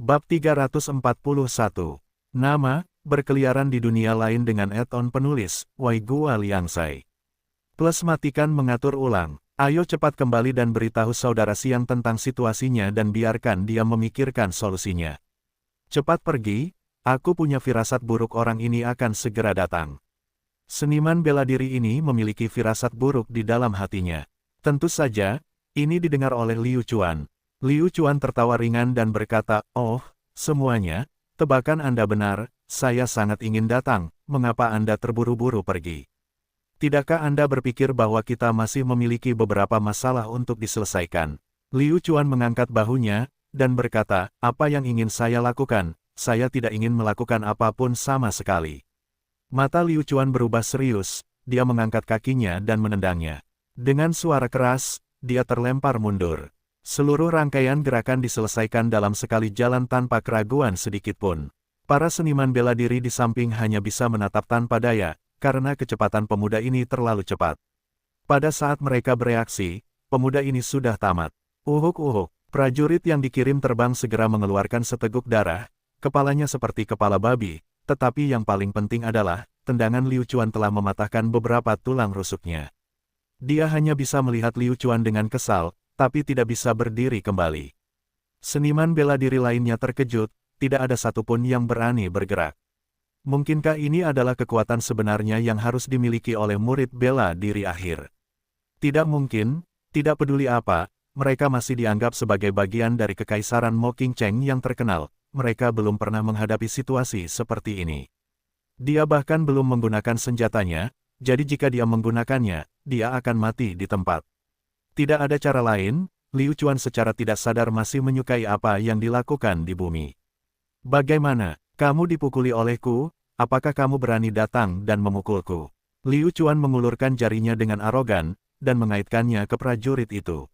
Bab 341. Nama, berkeliaran di dunia lain dengan add-on penulis, Wai Gua Liangsai. Plus matikan mengatur ulang. Ayo cepat kembali dan beritahu saudara Siang tentang situasinya dan biarkan dia memikirkan solusinya. Cepat pergi, aku punya firasat buruk orang ini akan segera datang. Seniman bela diri ini memiliki firasat buruk di dalam hatinya. Tentu saja, ini didengar oleh Liu Chuan. Liu Chuan tertawa ringan dan berkata, "Oh, semuanya, tebakan Anda benar, saya sangat ingin datang, mengapa Anda terburu-buru pergi? Tidakkah Anda berpikir bahwa kita masih memiliki beberapa masalah untuk diselesaikan?" Liu Chuan mengangkat bahunya, dan berkata, "Apa yang ingin saya lakukan? Saya tidak ingin melakukan apapun sama sekali." Mata Liu Chuan berubah serius, dia mengangkat kakinya dan menendangnya. Dengan suara keras, dia terlempar mundur. Seluruh rangkaian gerakan diselesaikan dalam sekali jalan tanpa keraguan sedikitpun. Para seniman bela diri di samping hanya bisa menatap tanpa daya, karena kecepatan pemuda ini terlalu cepat. Pada saat mereka bereaksi, pemuda ini sudah tamat. Uhuk-uhuk, prajurit yang dikirim terbang segera mengeluarkan seteguk darah, kepalanya seperti kepala babi, tetapi yang paling penting adalah, tendangan Liu Chuan telah mematahkan beberapa tulang rusuknya. Dia hanya bisa melihat Liu Chuan dengan kesal, tapi tidak bisa berdiri kembali. Seniman bela diri lainnya terkejut, tidak ada satupun yang berani bergerak. Mungkinkah ini adalah kekuatan sebenarnya yang harus dimiliki oleh murid bela diri akhir? Tidak mungkin, tidak peduli apa, mereka masih dianggap sebagai bagian dari kekaisaran Mo Qingcheng yang terkenal, mereka belum pernah menghadapi situasi seperti ini. Dia bahkan belum menggunakan senjatanya, jadi jika dia menggunakannya, dia akan mati di tempat. Tidak ada cara lain, Liu Chuan secara tidak sadar masih menyukai apa yang dilakukan di bumi. "Bagaimana, kamu dipukuli olehku, apakah kamu berani datang dan memukulku?" Liu Chuan mengulurkan jarinya dengan arogan, dan mengaitkannya ke prajurit itu.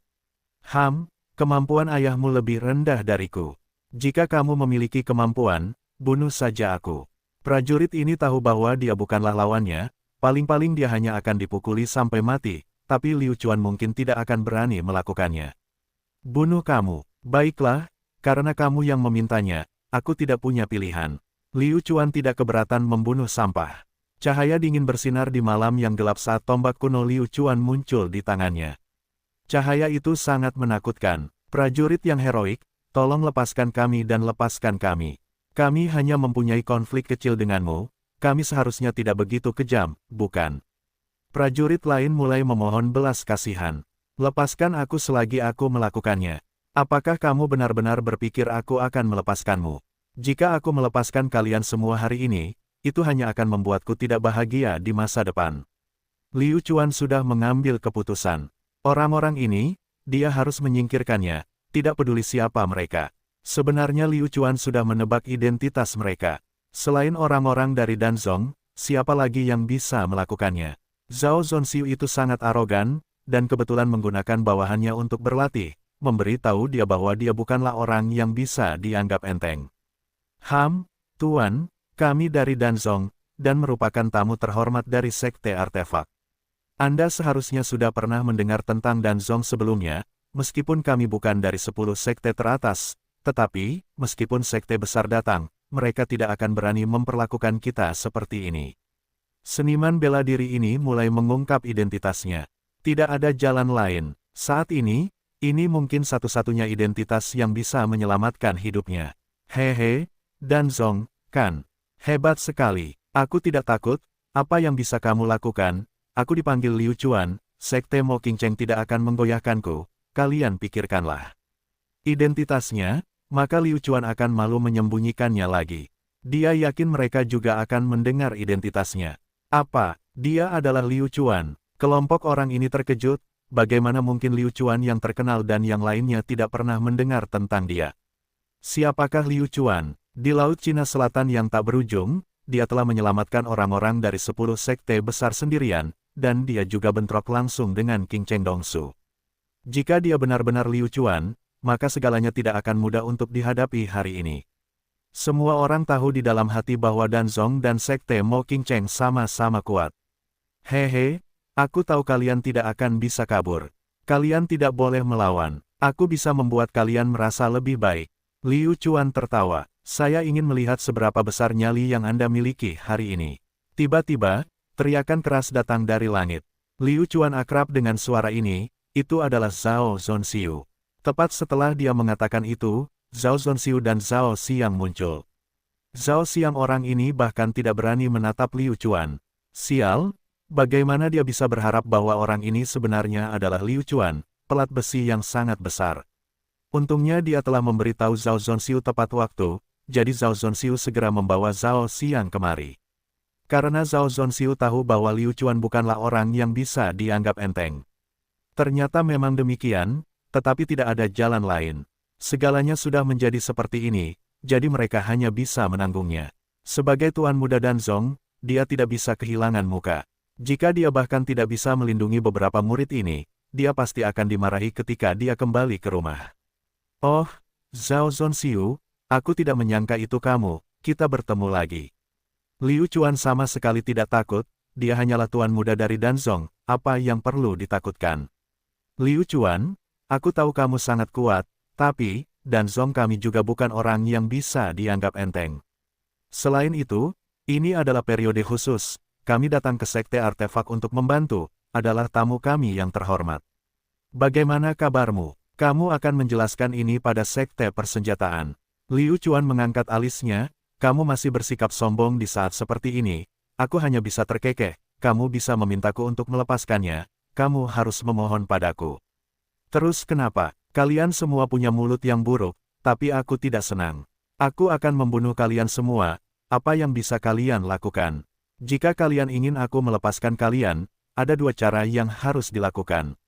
Kemampuan ayahmu lebih rendah dariku. Jika kamu memiliki kemampuan, bunuh saja aku." Prajurit ini tahu bahwa dia bukanlah lawannya, paling-paling dia hanya akan dipukuli sampai mati. Tapi Liu Chuan mungkin tidak akan berani melakukannya. "Bunuh kamu." "Baiklah, karena kamu yang memintanya, aku tidak punya pilihan." Liu Chuan tidak keberatan membunuh sampah. Cahaya dingin bersinar di malam yang gelap saat tombak kuno Liu Chuan muncul di tangannya. Cahaya itu sangat menakutkan. "Prajurit yang heroik, tolong lepaskan kami dan lepaskan kami. Kami hanya mempunyai konflik kecil denganmu, kami seharusnya tidak begitu kejam, bukan?" Prajurit lain mulai memohon belas kasihan. "Lepaskan aku selagi aku melakukannya. Apakah kamu benar-benar berpikir aku akan melepaskanmu? Jika aku melepaskan kalian semua hari ini, itu hanya akan membuatku tidak bahagia di masa depan." Liu Chuan sudah mengambil keputusan. Orang-orang ini, dia harus menyingkirkannya, tidak peduli siapa mereka. Sebenarnya Liu Chuan sudah menebak identitas mereka. Selain orang-orang dari Danzong, siapa lagi yang bisa melakukannya? Zhao Zonxiu itu sangat arogan, dan kebetulan menggunakan bawahannya untuk berlatih, memberitahu dia bahwa dia bukanlah orang yang bisa dianggap enteng. Tuan, kami dari Danzong, dan merupakan tamu terhormat dari Sekte Artefak. Anda seharusnya sudah pernah mendengar tentang Danzong sebelumnya, meskipun kami bukan dari 10 sekte teratas, tetapi, meskipun sekte besar datang, mereka tidak akan berani memperlakukan kita seperti ini. Seniman bela diri ini mulai mengungkap identitasnya. Tidak ada jalan lain. Saat ini mungkin satu-satunya identitas yang bisa menyelamatkan hidupnya. "Hehe, Danzong, kan? Hebat sekali. Aku tidak takut. Apa yang bisa kamu lakukan? Aku dipanggil Liu Chuan, Sekte Mo Qingcheng tidak akan menggoyahkanku. Kalian pikirkanlah identitasnya, maka Liu Chuan akan malu menyembunyikannya lagi. Dia yakin mereka juga akan mendengar identitasnya. Apa, dia adalah Liu Chuan? Kelompok orang ini terkejut, bagaimana mungkin Liu Chuan yang terkenal dan yang lainnya tidak pernah mendengar tentang dia? Siapakah Liu Chuan? Di Laut Cina Selatan yang tak berujung, dia telah menyelamatkan orang-orang dari 10 sekte besar sendirian, dan dia juga bentrok langsung dengan King Cheng Dongsu. Jika dia benar-benar Liu Chuan, maka segalanya tidak akan mudah untuk dihadapi hari ini. Semua orang tahu di dalam hati bahwa Danzong dan Sekte Mo Qingcheng sama-sama kuat. "Hehe, aku tahu kalian tidak akan bisa kabur. Kalian tidak boleh melawan. Aku bisa membuat kalian merasa lebih baik." Liu Chuan tertawa. Saya ingin melihat seberapa besar nyali yang Anda miliki hari ini. Tiba-tiba, teriakan keras datang dari langit. Liu Chuan akrab dengan suara ini, itu adalah Zhao Zonxiu. Tepat setelah dia mengatakan itu, Zhao Zonxiu dan Zhao Xiang muncul. Zhao Xiang orang ini bahkan tidak berani menatap Liu Chuan. Sial, bagaimana dia bisa berharap bahwa orang ini sebenarnya adalah Liu Chuan, pelat besi yang sangat besar. Untungnya dia telah memberitahu Zhao Zonxiu tepat waktu, jadi Zhao Zonxiu segera membawa Zhao Xiang kemari. Karena Zhao Zonxiu tahu bahwa Liu Chuan bukanlah orang yang bisa dianggap enteng. Ternyata memang demikian, tetapi tidak ada jalan lain. Segalanya sudah menjadi seperti ini, jadi mereka hanya bisa menanggungnya. Sebagai tuan muda Danzong, dia tidak bisa kehilangan muka. Jika dia bahkan tidak bisa melindungi beberapa murid ini, dia pasti akan dimarahi ketika dia kembali ke rumah. Oh, Zhao Zonxiu, aku tidak menyangka itu kamu, kita bertemu lagi. Liu Chuan sama sekali tidak takut, dia hanyalah tuan muda dari Danzong, apa yang perlu ditakutkan. Liu Chuan, aku tahu kamu sangat kuat, tapi, Danzong kami juga bukan orang yang bisa dianggap enteng. Selain itu, ini adalah periode khusus, kami datang ke Sekte Artefak untuk membantu, adalah tamu kami yang terhormat. Bagaimana kabarmu? Kamu akan menjelaskan ini pada Sekte Persenjataan. Liu Chuan mengangkat alisnya, kamu masih bersikap sombong di saat seperti ini, aku hanya bisa terkekeh, kamu bisa memintaku untuk melepaskannya, kamu harus memohon padaku. Terus kenapa? Kalian semua punya mulut yang buruk, tapi aku tidak senang. Aku akan membunuh kalian semua, apa yang bisa kalian lakukan? Jika kalian ingin aku melepaskan kalian, ada dua cara yang harus dilakukan.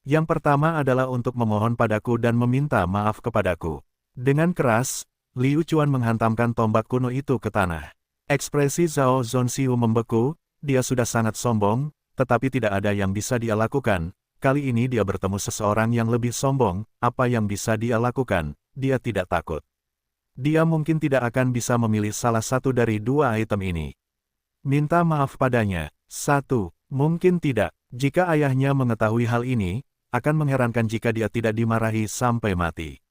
Yang pertama adalah untuk memohon padaku dan meminta maaf kepadaku. Dengan keras, Liu Chuan menghantamkan tombak kuno itu ke tanah. Ekspresi Zhao Zonxiu membeku, dia sudah sangat sombong, tetapi tidak ada yang bisa dia lakukan. Kali ini dia bertemu seseorang yang lebih sombong, apa yang bisa dia lakukan, dia tidak takut. Dia mungkin tidak akan bisa memilih salah satu dari dua item ini. Minta maaf padanya. 1. Mungkin tidak. Jika ayahnya mengetahui hal ini, akan mengherankan jika dia tidak dimarahi sampai mati.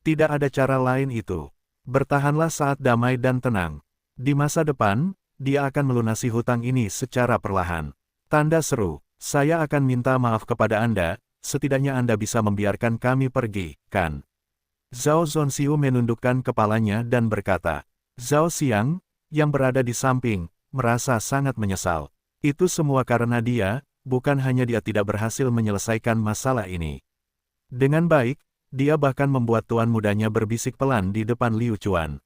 Tidak ada cara lain itu. Bertahanlah saat damai dan tenang. Di masa depan, dia akan melunasi hutang ini secara perlahan. Tanda seru, saya akan minta maaf kepada Anda, setidaknya Anda bisa membiarkan kami pergi, kan? Zhao Zonxiu menundukkan kepalanya dan berkata. Zhao Xiang, yang berada di samping, merasa sangat menyesal. Itu semua karena dia, bukan hanya dia tidak berhasil menyelesaikan masalah ini. Dengan baik, dia bahkan membuat tuan mudanya berbisik pelan di depan Liu Chuan.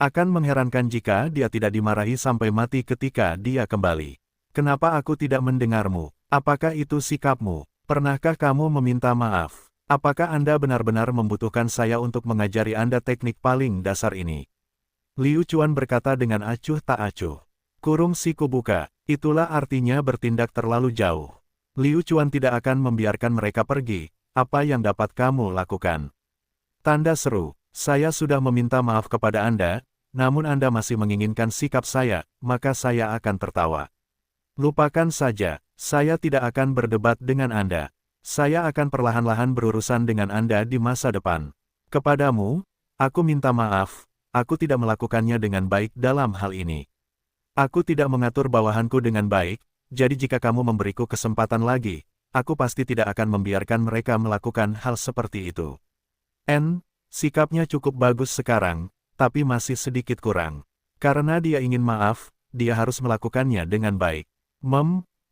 Akan mengherankan jika dia tidak dimarahi sampai mati ketika dia kembali. Kenapa aku tidak mendengarmu? Apakah itu sikapmu? Pernahkah kamu meminta maaf? Apakah Anda benar-benar membutuhkan saya untuk mengajari Anda teknik paling dasar ini? Liu Chuan berkata dengan acuh tak acuh. Kurung siku buka, itulah artinya bertindak terlalu jauh. Liu Chuan tidak akan membiarkan mereka pergi, apa yang dapat kamu lakukan? Tanda seru, saya sudah meminta maaf kepada Anda, namun Anda masih menginginkan sikap saya, maka saya akan tertawa. Lupakan saja, saya tidak akan berdebat dengan Anda. Saya akan perlahan-lahan berurusan dengan Anda di masa depan. Kepadamu, aku minta maaf, aku tidak melakukannya dengan baik dalam hal ini. Aku tidak mengatur bawahanku dengan baik, jadi jika kamu memberiku kesempatan lagi, aku pasti tidak akan membiarkan mereka melakukan hal seperti itu. Sikapnya cukup bagus sekarang, tapi masih sedikit kurang. Karena dia ingin maaf, dia harus melakukannya dengan baik.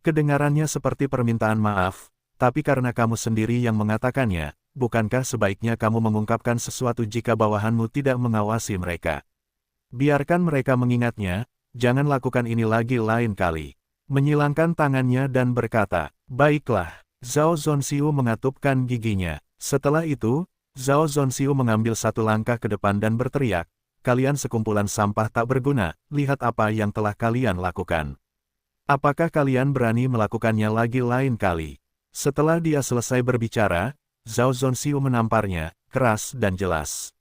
Kedengarannya seperti permintaan maaf, tapi karena kamu sendiri yang mengatakannya, bukankah sebaiknya kamu mengungkapkan sesuatu jika bawahanmu tidak mengawasi mereka? Biarkan mereka mengingatnya, jangan lakukan ini lagi lain kali. Menyilangkan tangannya dan berkata, baiklah. Zhao Zonxiu mengatupkan giginya. Setelah itu, Zhao Zonxiu mengambil satu langkah ke depan dan berteriak, kalian sekumpulan sampah tak berguna, lihat apa yang telah kalian lakukan. Apakah kalian berani melakukannya lagi lain kali? Setelah dia selesai berbicara, Zhao Zonxiu menamparnya, keras dan jelas.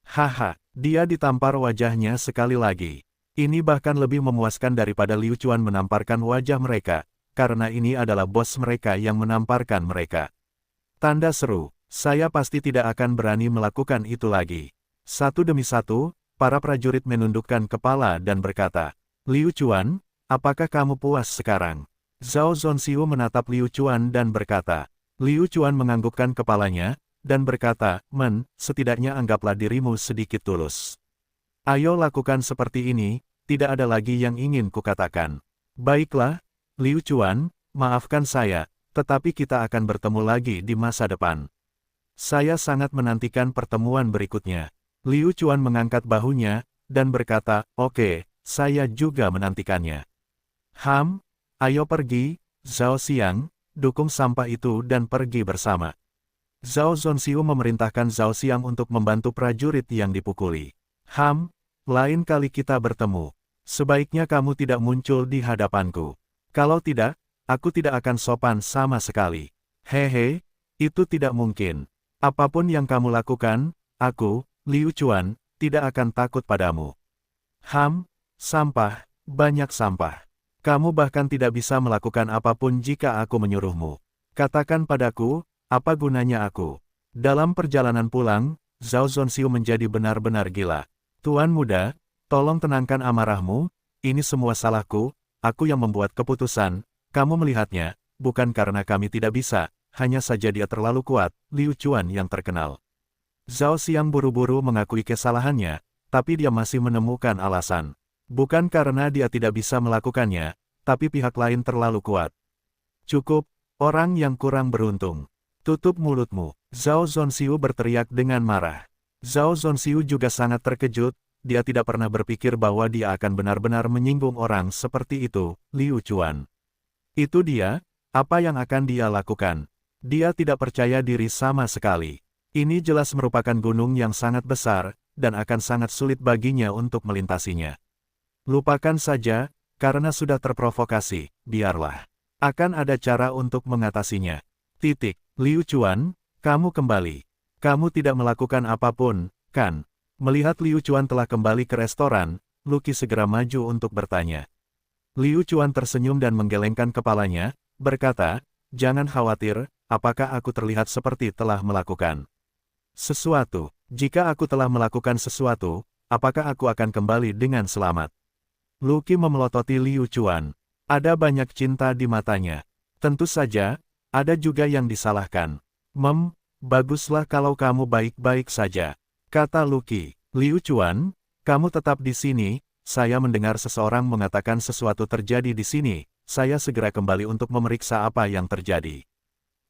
Haha, dia ditampar wajahnya sekali lagi. Ini bahkan lebih memuaskan daripada Liu Chuan menamparkan wajah mereka, karena ini adalah bos mereka yang menamparkan mereka. Tanda seru, Saya pasti tidak akan berani melakukan itu lagi. Satu demi satu, para prajurit menundukkan kepala dan berkata, Liu Chuan, apakah kamu puas sekarang? Zhao Zonxiu menatap Liu Chuan dan berkata, Liu Chuan menganggukkan kepalanya, dan berkata, setidaknya anggaplah dirimu sedikit tulus. Ayo lakukan seperti ini, tidak ada lagi yang ingin kukatakan. Baiklah, Liu Chuan, maafkan saya, tetapi kita akan bertemu lagi di masa depan. Saya sangat menantikan pertemuan berikutnya. Liu Chuan mengangkat bahunya, dan berkata, oke, saya juga menantikannya. Ayo pergi, Zhao Xiang, dukung sampah itu dan pergi bersama. Zhao Zonxiu memerintahkan Zhao Xiang untuk membantu prajurit yang dipukuli. Lain kali kita bertemu. Sebaiknya kamu tidak muncul di hadapanku. Kalau tidak, aku tidak akan sopan sama sekali. Hehe, itu tidak mungkin. Apapun yang kamu lakukan, aku, Liu Chuan, tidak akan takut padamu. Sampah, banyak sampah. Kamu bahkan tidak bisa melakukan apapun jika aku menyuruhmu. Katakan padaku, apa gunanya aku? Dalam perjalanan pulang, Zhao Zonxiu menjadi benar-benar gila. Tuan muda, tolong tenangkan amarahmu, ini semua salahku, aku yang membuat keputusan, kamu melihatnya, bukan karena kami tidak bisa, hanya saja dia terlalu kuat, Liu Chuan yang terkenal. Zhao Xiang buru-buru mengakui kesalahannya, tapi dia masih menemukan alasan. Bukan karena dia tidak bisa melakukannya, tapi pihak lain terlalu kuat. Cukup, orang yang kurang beruntung. Tutup mulutmu, Zhao Zonxiu berteriak dengan marah. Zhao Zonxiu juga sangat terkejut, dia tidak pernah berpikir bahwa dia akan benar-benar menyinggung orang seperti itu, Liu Chuan. Itu dia, apa yang akan dia lakukan? Dia tidak percaya diri sama sekali. Ini jelas merupakan gunung yang sangat besar, dan akan sangat sulit baginya untuk melintasinya. Lupakan saja, karena sudah terprovokasi, biarlah. Akan ada cara untuk mengatasinya. Liu Chuan, kamu kembali. Kamu tidak melakukan apapun, kan? Melihat Liu Chuan telah kembali ke restoran, Luqi segera maju untuk bertanya. Liu Chuan tersenyum dan menggelengkan kepalanya, berkata, jangan khawatir, apakah aku terlihat seperti telah melakukan sesuatu? Jika aku telah melakukan sesuatu, apakah aku akan kembali dengan selamat? Luqi memelototi Liu Chuan. Ada banyak cinta di matanya. Tentu saja, ada juga yang disalahkan. Baguslah kalau kamu baik-baik saja, kata Luqi. Liu Chuan, kamu tetap di sini, saya mendengar seseorang mengatakan sesuatu terjadi di sini, saya segera kembali untuk memeriksa apa yang terjadi.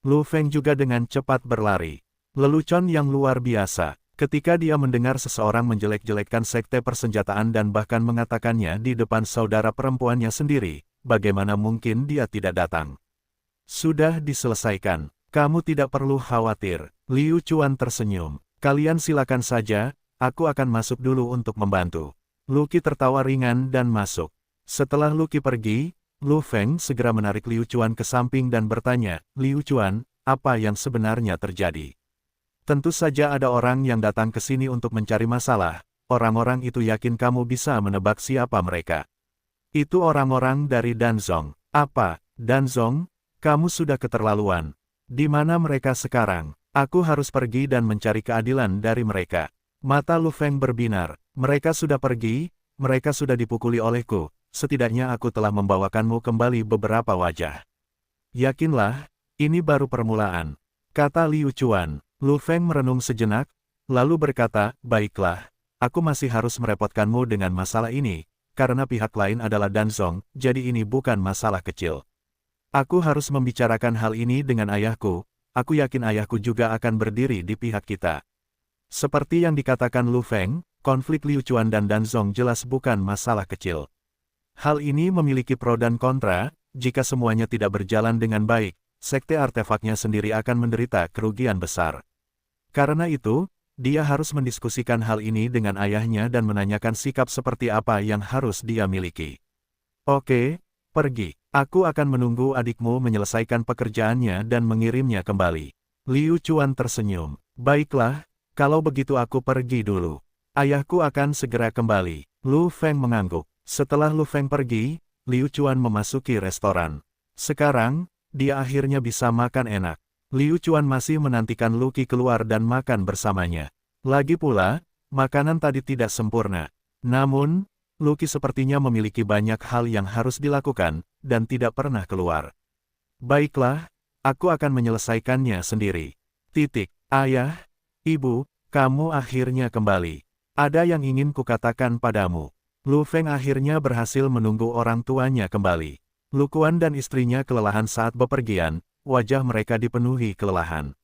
Lu Feng juga dengan cepat berlari. Lelucon yang luar biasa, ketika dia mendengar seseorang menjelek-jelekkan sekte persenjataan dan bahkan mengatakannya di depan saudara perempuannya sendiri, bagaimana mungkin dia tidak datang? Sudah diselesaikan, kamu tidak perlu khawatir, Liu Chuan tersenyum. Kalian silakan saja, aku akan masuk dulu untuk membantu. Luqi tertawa ringan dan masuk. Setelah Luqi pergi, Lu Feng segera menarik Liu Chuan ke samping dan bertanya, Liu Chuan, apa yang sebenarnya terjadi? Tentu saja ada orang yang datang ke sini untuk mencari masalah, orang-orang itu yakin kamu bisa menebak siapa mereka. Itu orang-orang dari Danzong. Apa, Danzong? Kamu sudah keterlaluan. Di mana mereka sekarang? Aku harus pergi dan mencari keadilan dari mereka. Mata Lu Feng berbinar, mereka sudah pergi, mereka sudah dipukuli olehku, setidaknya aku telah membawakanmu kembali beberapa wajah. Yakinlah, ini baru permulaan, kata Liu Chuan. Lu Feng merenung sejenak, lalu berkata, baiklah, aku masih harus merepotkanmu dengan masalah ini, karena pihak lain adalah Danzong, jadi ini bukan masalah kecil. Aku harus membicarakan hal ini dengan ayahku, aku yakin ayahku juga akan berdiri di pihak kita. Seperti yang dikatakan Lu Feng, konflik Liu Chuan dan Danzong jelas bukan masalah kecil. Hal ini memiliki pro dan kontra, jika semuanya tidak berjalan dengan baik, sekte artefaknya sendiri akan menderita kerugian besar. Karena itu, dia harus mendiskusikan hal ini dengan ayahnya dan menanyakan sikap seperti apa yang harus dia miliki. Oke, pergi. Aku akan menunggu adikmu menyelesaikan pekerjaannya dan mengirimnya kembali. Liu Chuan tersenyum. Baiklah, kalau begitu aku pergi dulu. Ayahku akan segera kembali. Lu Feng mengangguk. Setelah Lu Feng pergi, Liu Chuan memasuki restoran. Sekarang, dia akhirnya bisa makan enak. Liu Chuan masih menantikan Lu Qi keluar dan makan bersamanya. Lagi pula, makanan tadi tidak sempurna. Namun, Lu Qi sepertinya memiliki banyak hal yang harus dilakukan, dan tidak pernah keluar. Baiklah, aku akan menyelesaikannya sendiri. Ayah, ibu, kamu akhirnya kembali. Ada yang ingin kukatakan padamu. Lu Feng akhirnya berhasil menunggu orang tuanya kembali. Lu Kuan dan istrinya kelelahan saat bepergian, wajah mereka dipenuhi kelelahan.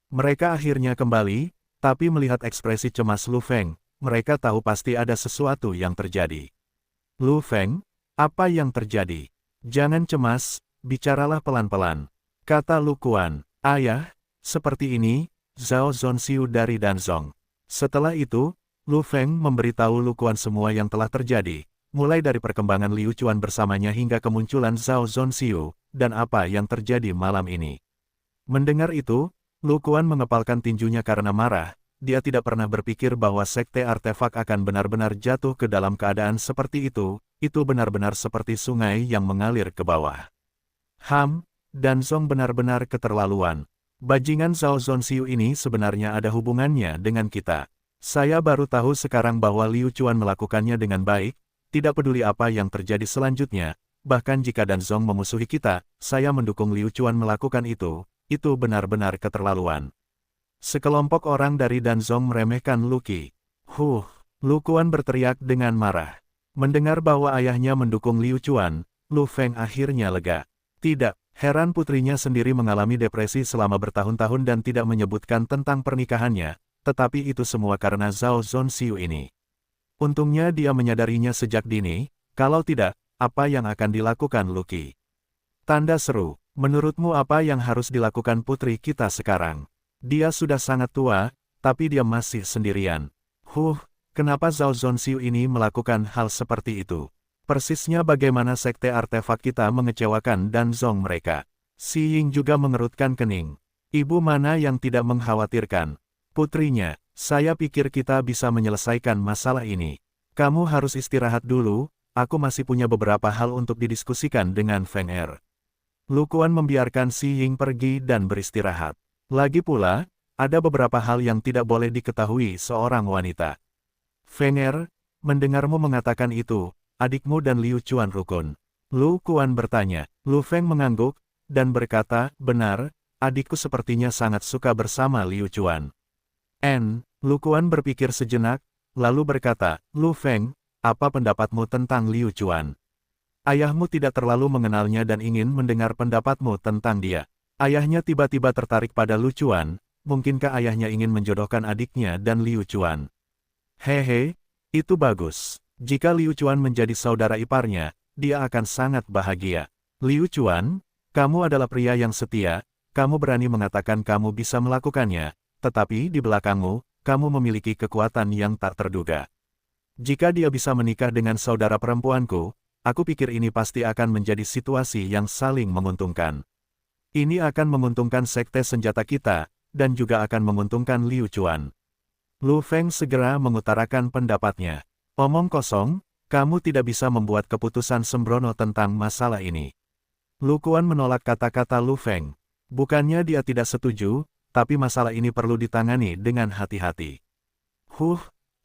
Mereka akhirnya kembali, tapi melihat ekspresi cemas Lu Feng, mereka tahu pasti ada sesuatu yang terjadi. Lu Feng, apa yang terjadi? Jangan cemas, bicaralah pelan-pelan. Kata Lu Kuan, ayah, seperti ini, Zhao Zonxiu dari Danzong. Setelah itu, Lu Feng memberitahu Lu Kuan semua yang telah terjadi, mulai dari perkembangan Liu Chuan bersamanya hingga kemunculan Zhao Zonxiu, dan apa yang terjadi malam ini. Mendengar itu, Lu Kuan mengepalkan tinjunya karena marah. Dia tidak pernah berpikir bahwa sekte artefak akan benar-benar jatuh ke dalam keadaan seperti itu benar-benar seperti sungai yang mengalir ke bawah. Danzong benar-benar keterlaluan. Bajingan Zhao Zonxiu ini sebenarnya ada hubungannya dengan kita. Saya baru tahu sekarang bahwa Liu Chuan melakukannya dengan baik, tidak peduli apa yang terjadi selanjutnya, bahkan jika Danzong memusuhi kita, saya mendukung Liu Chuan melakukan itu benar-benar keterlaluan. Sekelompok orang dari Danzong meremehkan Lu Qi. Lu Kuan berteriak dengan marah. Mendengar bahwa ayahnya mendukung Liu Chuan, Lu Feng akhirnya lega. Tidak, heran putrinya sendiri mengalami depresi selama bertahun-tahun dan tidak menyebutkan tentang pernikahannya, tetapi itu semua karena Zhao Zonxiu ini. Untungnya dia menyadarinya sejak dini, kalau tidak, apa yang akan dilakukan Lu Qi? Tanda seru, menurutmu apa yang harus dilakukan putri kita sekarang? Dia sudah sangat tua, tapi dia masih sendirian. Kenapa Zhao Zonxiu ini melakukan hal seperti itu? Persisnya bagaimana sekte artefak kita mengecewakan Danzong mereka. Si Ying juga mengerutkan kening. Ibu mana yang tidak mengkhawatirkan? Putrinya, saya pikir kita bisa menyelesaikan masalah ini. Kamu harus istirahat dulu, aku masih punya beberapa hal untuk didiskusikan dengan Feng Er. Lu Kuan membiarkan Si Ying pergi dan beristirahat. Lagi pula, ada beberapa hal yang tidak boleh diketahui seorang wanita. Feng Er, mendengarmu mengatakan itu, adikmu dan Liu Chuan rukun. Lu Kuan bertanya. Lu Feng mengangguk, dan berkata, benar, adikku sepertinya sangat suka bersama Liu Chuan. Lu Kuan berpikir sejenak, lalu berkata, Lu Feng, apa pendapatmu tentang Liu Chuan? Ayahmu tidak terlalu mengenalnya dan ingin mendengar pendapatmu tentang dia. Ayahnya tiba-tiba tertarik pada Lu Chuan, mungkinkah ayahnya ingin menjodohkan adiknya dan Liu Chuan? Hehe, itu bagus. Jika Liu Chuan menjadi saudara iparnya, dia akan sangat bahagia. Liu Chuan, kamu adalah pria yang setia, kamu berani mengatakan kamu bisa melakukannya, tetapi di belakangmu, kamu memiliki kekuatan yang tak terduga. Jika dia bisa menikah dengan saudara perempuanku, aku pikir ini pasti akan menjadi situasi yang saling menguntungkan. Ini akan menguntungkan sekte senjata kita, dan juga akan menguntungkan Liu Chuan. Lu Feng segera mengutarakan pendapatnya. Omong kosong, kamu tidak bisa membuat keputusan sembrono tentang masalah ini. Lu Kuan menolak kata-kata Lu Feng. Bukannya dia tidak setuju, tapi masalah ini perlu ditangani dengan hati-hati.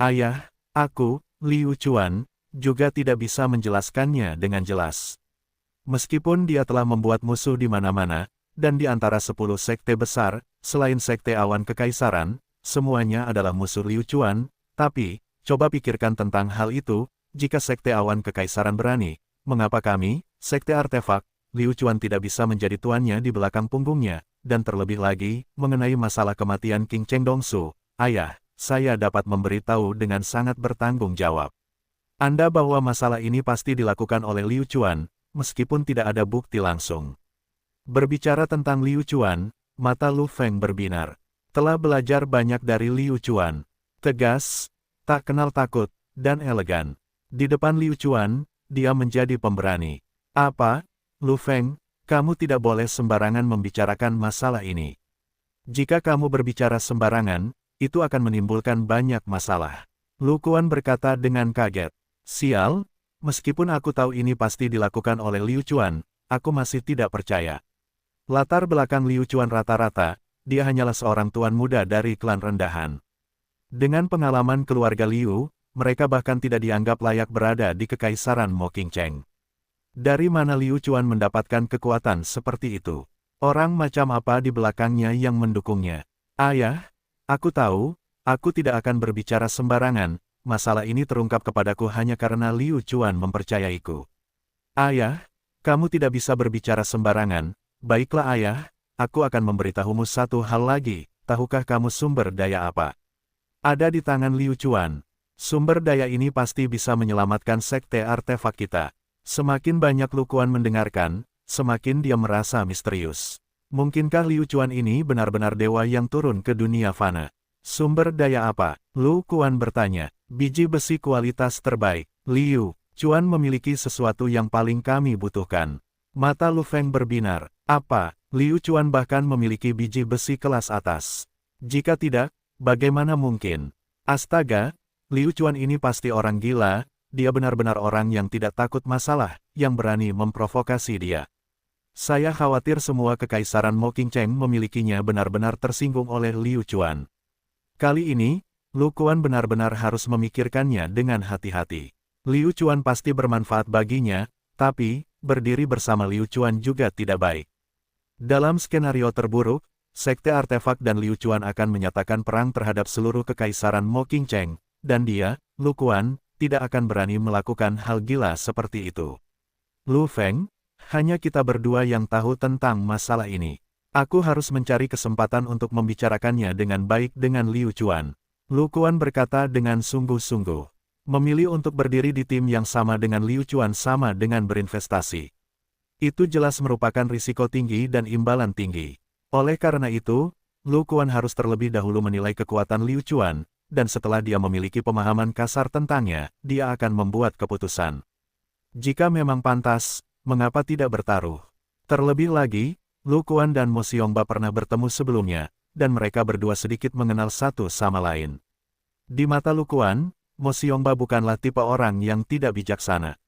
Ayah, aku, Liu Chuan, juga tidak bisa menjelaskannya dengan jelas. Meskipun dia telah membuat musuh di mana-mana, dan di antara 10 sekte besar, selain sekte awan kekaisaran, semuanya adalah musuh Liu Chuan, tapi, coba pikirkan tentang hal itu, jika sekte awan kekaisaran berani, mengapa kami, sekte artefak, Liu Chuan tidak bisa menjadi tuannya di belakang punggungnya, dan terlebih lagi, mengenai masalah kematian King Cheng Dongsu, ayah, saya dapat memberitahu dengan sangat bertanggung jawab. Anda bahwa masalah ini pasti dilakukan oleh Liu Chuan, meskipun tidak ada bukti langsung. Berbicara tentang Liu Chuan, mata Lu Feng berbinar. Telah belajar banyak dari Liu Chuan. Tegas, tak kenal takut, dan elegan. Di depan Liu Chuan, dia menjadi pemberani. Apa, Lu Feng, kamu tidak boleh sembarangan membicarakan masalah ini. Jika kamu berbicara sembarangan, itu akan menimbulkan banyak masalah. Lu Kuan berkata dengan kaget. Sial, meskipun aku tahu ini pasti dilakukan oleh Liu Chuan, aku masih tidak percaya. Latar belakang Liu Chuan rata-rata, dia hanyalah seorang tuan muda dari klan rendahan. Dengan pengalaman keluarga Liu, mereka bahkan tidak dianggap layak berada di Kekaisaran Mo Qingcheng. Dari mana Liu Chuan mendapatkan kekuatan seperti itu? Orang macam apa di belakangnya yang mendukungnya? Ayah, aku tahu, aku tidak akan berbicara sembarangan, masalah ini terungkap kepadaku hanya karena Liu Chuan mempercayaiku. Ayah, kamu tidak bisa berbicara sembarangan. Baiklah ayah, aku akan memberitahumu satu hal lagi, tahukah kamu sumber daya apa? Ada di tangan Liu Chuan. Sumber daya ini pasti bisa menyelamatkan sekte artefak kita. Semakin banyak Lu Kuan mendengarkan, semakin dia merasa misterius. Mungkinkah Liu Chuan ini benar-benar dewa yang turun ke dunia fana? Sumber daya apa? Lu Kuan bertanya. Biji besi kualitas terbaik. Liu Chuan memiliki sesuatu yang paling kami butuhkan. Mata Lu Feng berbinar. Apa? Liu Chuan bahkan memiliki biji besi kelas atas. Jika tidak, bagaimana mungkin? Astaga, Liu Chuan ini pasti orang gila, dia benar-benar orang yang tidak takut masalah, yang berani memprovokasi dia. Saya khawatir semua Kekaisaran Mo Qingcheng memilikinya benar-benar tersinggung oleh Liu Chuan. Kali ini, Lu Kuan benar-benar harus memikirkannya dengan hati-hati. Liu Chuan pasti bermanfaat baginya, tapi, berdiri bersama Liu Chuan juga tidak baik. Dalam skenario terburuk, Sekte Artefak dan Liu Chuan akan menyatakan perang terhadap seluruh Kekaisaran Mo Qingcheng, dan dia, Lu Kuan, tidak akan berani melakukan hal gila seperti itu. Lu Feng, hanya kita berdua yang tahu tentang masalah ini. Aku harus mencari kesempatan untuk membicarakannya dengan baik dengan Liu Chuan. Lu Kuan berkata dengan sungguh-sungguh. Memilih untuk berdiri di tim yang sama dengan Liu Chuan sama dengan berinvestasi. Itu jelas merupakan risiko tinggi dan imbalan tinggi. Oleh karena itu, Lu Kuan harus terlebih dahulu menilai kekuatan Liu Chuan, dan setelah dia memiliki pemahaman kasar tentangnya, dia akan membuat keputusan. Jika memang pantas, mengapa tidak bertaruh? Terlebih lagi, Lu Kuan dan Mo Xiongba pernah bertemu sebelumnya, dan mereka berdua sedikit mengenal satu sama lain. Di mata Lu Kuan, Mo Xiongba bukanlah tipe orang yang tidak bijaksana.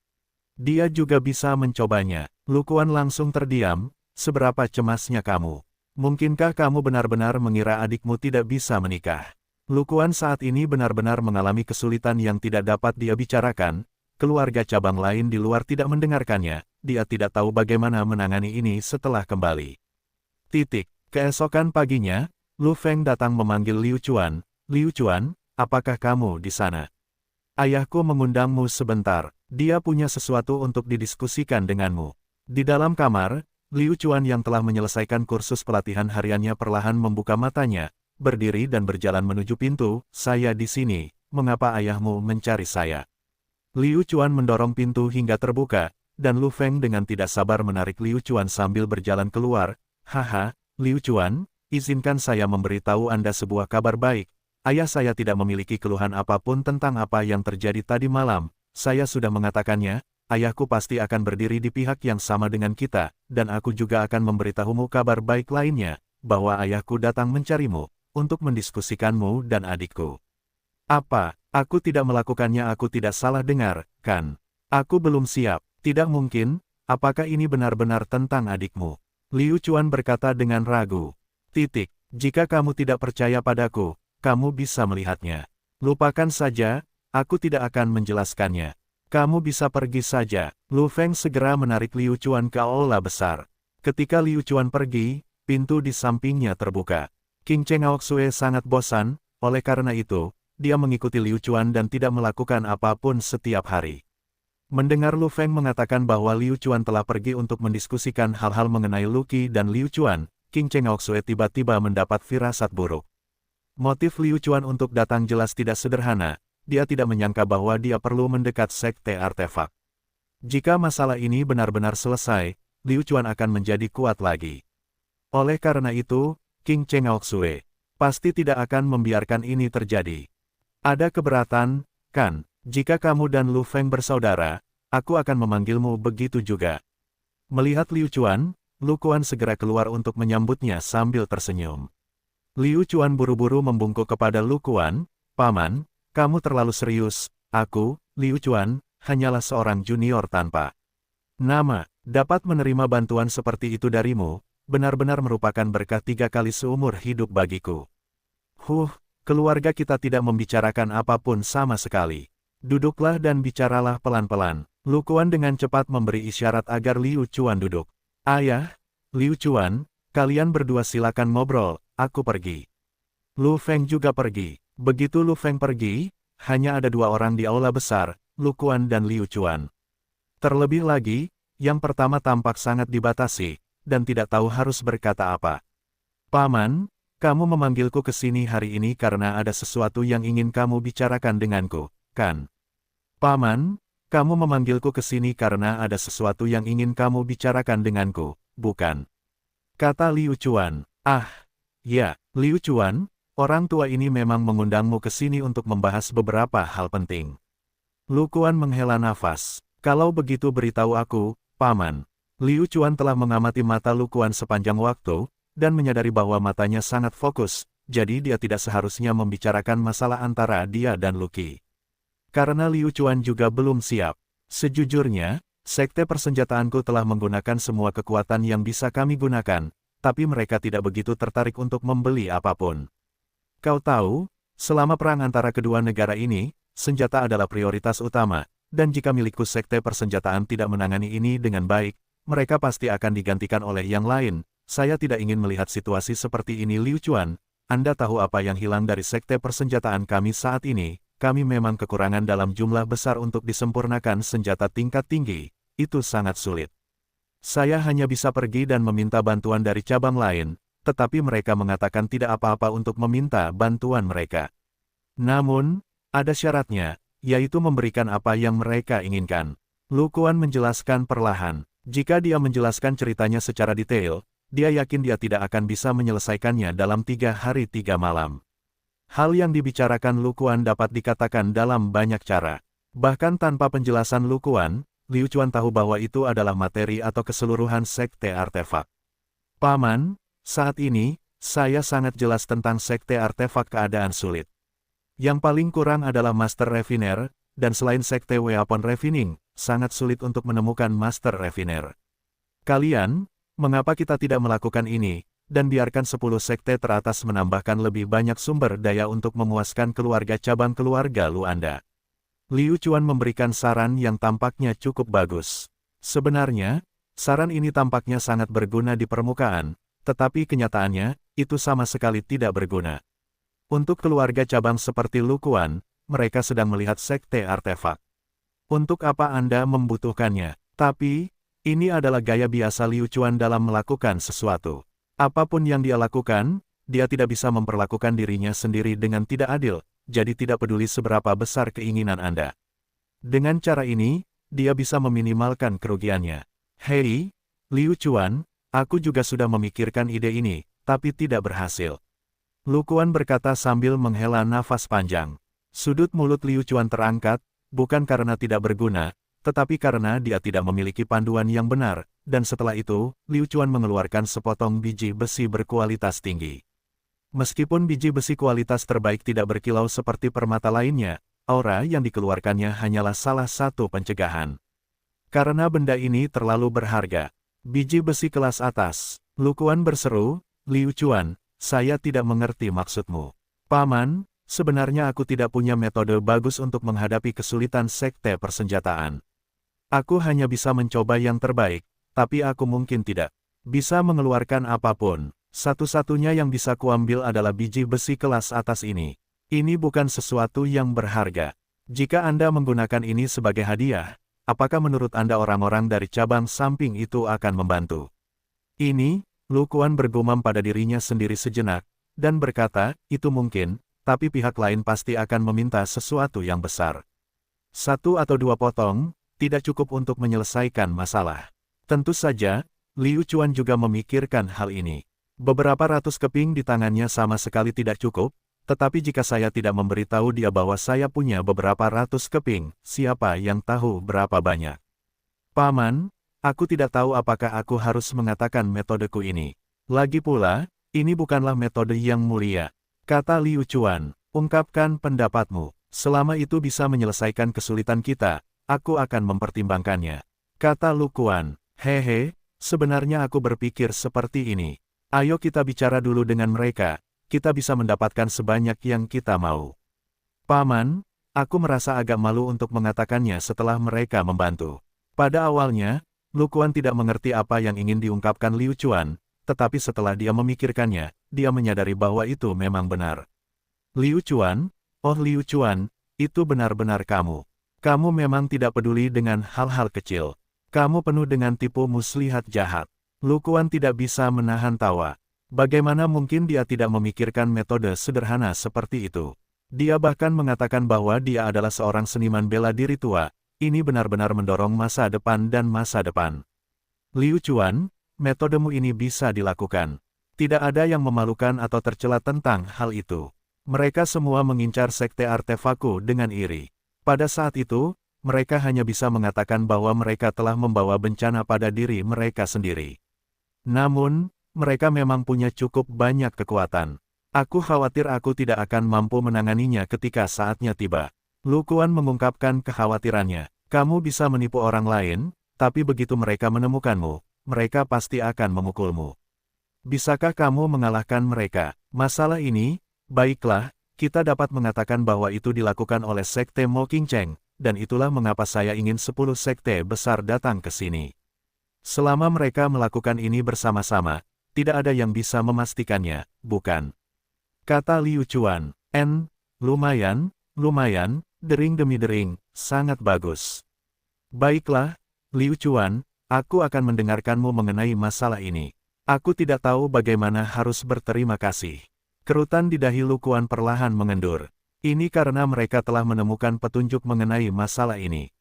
Dia juga bisa mencobanya. Lu Kuan langsung terdiam, seberapa cemasnya kamu? Mungkinkah kamu benar-benar mengira adikmu tidak bisa menikah? Lu Kuan saat ini benar-benar mengalami kesulitan yang tidak dapat dia bicarakan, keluarga cabang lain di luar tidak mendengarkannya, dia tidak tahu bagaimana menangani ini setelah kembali. Keesokan paginya, Lu Feng datang memanggil Liu Chuan. Liu Chuan, apakah kamu di sana? Ayahku mengundangmu sebentar, dia punya sesuatu untuk didiskusikan denganmu. Di dalam kamar, Liu Chuan yang telah menyelesaikan kursus pelatihan hariannya perlahan membuka matanya, berdiri dan berjalan menuju pintu. Saya di sini, mengapa ayahmu mencari saya? Liu Chuan mendorong pintu hingga terbuka, dan Lu Feng dengan tidak sabar menarik Liu Chuan sambil berjalan keluar. Haha, Liu Chuan, izinkan saya memberitahu Anda sebuah kabar baik. Ayah saya tidak memiliki keluhan apapun tentang apa yang terjadi tadi malam. Saya sudah mengatakannya. Ayahku pasti akan berdiri di pihak yang sama dengan kita, dan aku juga akan memberitahumu kabar baik lainnya, bahwa ayahku datang mencarimu, untuk mendiskusikanmu dan adikku. Apa? Aku tidak melakukannya, aku tidak salah dengar, kan? Aku belum siap. Tidak mungkin, apakah ini benar-benar tentang adikmu? Liu Chuan berkata dengan ragu. Jika kamu tidak percaya padaku, kamu bisa melihatnya. Lupakan saja, aku tidak akan menjelaskannya. Kamu bisa pergi saja. Lu Feng segera menarik Liu Chuan ke aula besar. Ketika Liu Chuan pergi, pintu di sampingnya terbuka. King Cheng Aoxue sangat bosan, oleh karena itu, dia mengikuti Liu Chuan dan tidak melakukan apapun setiap hari. Mendengar Lu Feng mengatakan bahwa Liu Chuan telah pergi untuk mendiskusikan hal-hal mengenai Luqi dan Liu Chuan, King Cheng Aoxue tiba-tiba mendapat firasat buruk. Motif Liu Chuan untuk datang jelas tidak sederhana. Dia tidak menyangka bahwa dia perlu mendekat sekte artefak. Jika masalah ini benar-benar selesai, Liu Chuan akan menjadi kuat lagi. Oleh karena itu, King Cheng Aoxue pasti tidak akan membiarkan ini terjadi. Ada keberatan, kan? Jika kamu dan Lu Feng bersaudara, aku akan memanggilmu begitu juga. Melihat Liu Chuan, Lu Kuan segera keluar untuk menyambutnya sambil tersenyum. Liu Chuan buru-buru membungkuk kepada Lu Kuan. Paman, kamu terlalu serius. Aku, Liu Chuan, hanyalah seorang junior tanpa nama. Dapat menerima bantuan seperti itu darimu, benar-benar merupakan berkah 3 kali seumur hidup bagiku. Keluarga kita tidak membicarakan apapun sama sekali. Duduklah dan bicaralah pelan-pelan. Lu Kuan dengan cepat memberi isyarat agar Liu Chuan duduk. Ayah, Liu Chuan, kalian berdua silakan ngobrol, aku pergi. Lu Feng juga pergi. Begitu Lu Feng pergi, hanya ada 2 orang di aula besar, Lu Kuan dan Liu Chuan. Terlebih lagi, yang pertama tampak sangat dibatasi, dan tidak tahu harus berkata apa. Paman, kamu memanggilku ke sini hari ini karena ada sesuatu yang ingin kamu bicarakan denganku, kan? Paman, kamu memanggilku ke sini karena ada sesuatu yang ingin kamu bicarakan denganku, bukan? Kata Liu Chuan. Ya, Liu Chuan, orang tua ini memang mengundangmu ke sini untuk membahas beberapa hal penting. Lu Kuan menghela nafas. Kalau begitu beritahu aku, Paman. Liu Chuan telah mengamati mata Lu Kuan sepanjang waktu, dan menyadari bahwa matanya sangat fokus, jadi dia tidak seharusnya membicarakan masalah antara dia dan Lucky. Karena Liu Chuan juga belum siap. Sejujurnya, sekte persenjataanku telah menggunakan semua kekuatan yang bisa kami gunakan, tapi mereka tidak begitu tertarik untuk membeli apapun. Kau tahu, selama perang antara kedua negara ini, senjata adalah prioritas utama, dan jika milikku sekte persenjataan tidak menangani ini dengan baik, mereka pasti akan digantikan oleh yang lain. Saya tidak ingin melihat situasi seperti ini Liu Chuan, Anda tahu apa yang hilang dari sekte persenjataan kami saat ini, kami memang kekurangan dalam jumlah besar untuk disempurnakan senjata tingkat tinggi, itu sangat sulit. Saya hanya bisa pergi dan meminta bantuan dari cabang lain, tetapi mereka mengatakan tidak apa-apa untuk meminta bantuan mereka. Namun, ada syaratnya, yaitu memberikan apa yang mereka inginkan. Lu Kuan menjelaskan perlahan, jika dia menjelaskan ceritanya secara detail, dia yakin dia tidak akan bisa menyelesaikannya dalam 3 hari 3 malam. Hal yang dibicarakan Lu Kuan dapat dikatakan dalam banyak cara. Bahkan tanpa penjelasan Lu Kuan, Liu Chuan tahu bahwa itu adalah materi atau keseluruhan sekte artefak. Paman, saat ini, saya sangat jelas tentang sekte artefak keadaan sulit. Yang paling kurang adalah Master Refiner, dan selain sekte Weapon Refining, sangat sulit untuk menemukan Master Refiner. Kalian, mengapa kita tidak melakukan ini, dan biarkan 10 sekte teratas menambahkan lebih banyak sumber daya untuk memuaskan keluarga cabang keluarga Lu Anda? Liu Chuan memberikan saran yang tampaknya cukup bagus. Sebenarnya, saran ini tampaknya sangat berguna di permukaan, tetapi kenyataannya, itu sama sekali tidak berguna. Untuk keluarga cabang seperti Lu Kuan, mereka sedang melihat sekte artefak. Untuk apa Anda membutuhkannya? Tapi, ini adalah gaya biasa Liu Chuan dalam melakukan sesuatu. Apapun yang dia lakukan, dia tidak bisa memperlakukan dirinya sendiri dengan tidak adil, jadi tidak peduli seberapa besar keinginan Anda. Dengan cara ini, dia bisa meminimalkan kerugiannya. Hei, Liu Chuan, aku juga sudah memikirkan ide ini, tapi tidak berhasil. Lu Kuan berkata sambil menghela nafas panjang. Sudut mulut Liu Chuan terangkat, bukan karena tidak berguna, tetapi karena dia tidak memiliki panduan yang benar, dan setelah itu, Liu Chuan mengeluarkan sepotong biji besi berkualitas tinggi. Meskipun biji besi kualitas terbaik tidak berkilau seperti permata lainnya, aura yang dikeluarkannya hanyalah salah satu pencegahan. Karena benda ini terlalu berharga. Biji besi kelas atas. Lu Kuan berseru, Liu Chuan, saya tidak mengerti maksudmu. Paman, sebenarnya aku tidak punya metode bagus untuk menghadapi kesulitan sekte persenjataan. Aku hanya bisa mencoba yang terbaik, tapi aku mungkin tidak bisa mengeluarkan apapun. Satu-satunya yang bisa kuambil adalah biji besi kelas atas ini. Ini bukan sesuatu yang berharga. Jika Anda menggunakan ini sebagai hadiah, apakah menurut Anda orang-orang dari cabang samping itu akan membantu? Ini, Lu Kuan bergumam pada dirinya sendiri sejenak, dan berkata, itu mungkin, tapi pihak lain pasti akan meminta sesuatu yang besar. 1 atau 2 potong, tidak cukup untuk menyelesaikan masalah. Tentu saja, Liu Chuan juga memikirkan hal ini. Beberapa ratus keping di tangannya sama sekali tidak cukup, tetapi jika saya tidak memberitahu dia bahwa saya punya beberapa ratus keping, siapa yang tahu berapa banyak? Paman, aku tidak tahu apakah aku harus mengatakan metodeku ini. Lagi pula, ini bukanlah metode yang mulia. Kata Liu Chuan, ungkapkan pendapatmu. Selama itu bisa menyelesaikan kesulitan kita, aku akan mempertimbangkannya. Kata Lu Kuan, hehe, Sebenarnya aku berpikir seperti ini. Ayo kita bicara dulu dengan mereka, kita bisa mendapatkan sebanyak yang kita mau. Paman, aku merasa agak malu untuk mengatakannya setelah mereka membantu. Pada awalnya, Lu Kuan tidak mengerti apa yang ingin diungkapkan Liu Chuan, tetapi setelah dia memikirkannya, dia menyadari bahwa itu memang benar. Liu Chuan, oh Liu Chuan, itu benar-benar kamu. Kamu memang tidak peduli dengan hal-hal kecil. Kamu penuh dengan tipu muslihat jahat. Lu Kuan tidak bisa menahan tawa. Bagaimana mungkin dia tidak memikirkan metode sederhana seperti itu? Dia bahkan mengatakan bahwa dia adalah seorang seniman bela diri tua. Ini benar-benar mendorong masa depan dan masa depan. Liu Chuan, metodemu ini bisa dilakukan. Tidak ada yang memalukan atau tercela tentang hal itu. Mereka semua mengincar sekte artefakku dengan iri. Pada saat itu, mereka hanya bisa mengatakan bahwa mereka telah membawa bencana pada diri mereka sendiri. Namun, mereka memang punya cukup banyak kekuatan. Aku khawatir aku tidak akan mampu menanganinya ketika saatnya tiba. Lu Kuan mengungkapkan kekhawatirannya. Kamu bisa menipu orang lain, tapi begitu mereka menemukanmu, mereka pasti akan memukulmu. Bisakah kamu mengalahkan mereka? Masalah ini, baiklah, kita dapat mengatakan bahwa itu dilakukan oleh sekte Mo Qingcheng, dan itulah mengapa saya ingin 10 sekte besar datang ke sini. Selama mereka melakukan ini bersama-sama, tidak ada yang bisa memastikannya, bukan? Kata Liu Chuan, lumayan, dering demi dering, sangat bagus. Baiklah, Liu Chuan, aku akan mendengarkanmu mengenai masalah ini. Aku tidak tahu bagaimana harus berterima kasih. Kerutan di dahi Lu Kuan perlahan mengendur. Ini karena mereka telah menemukan petunjuk mengenai masalah ini.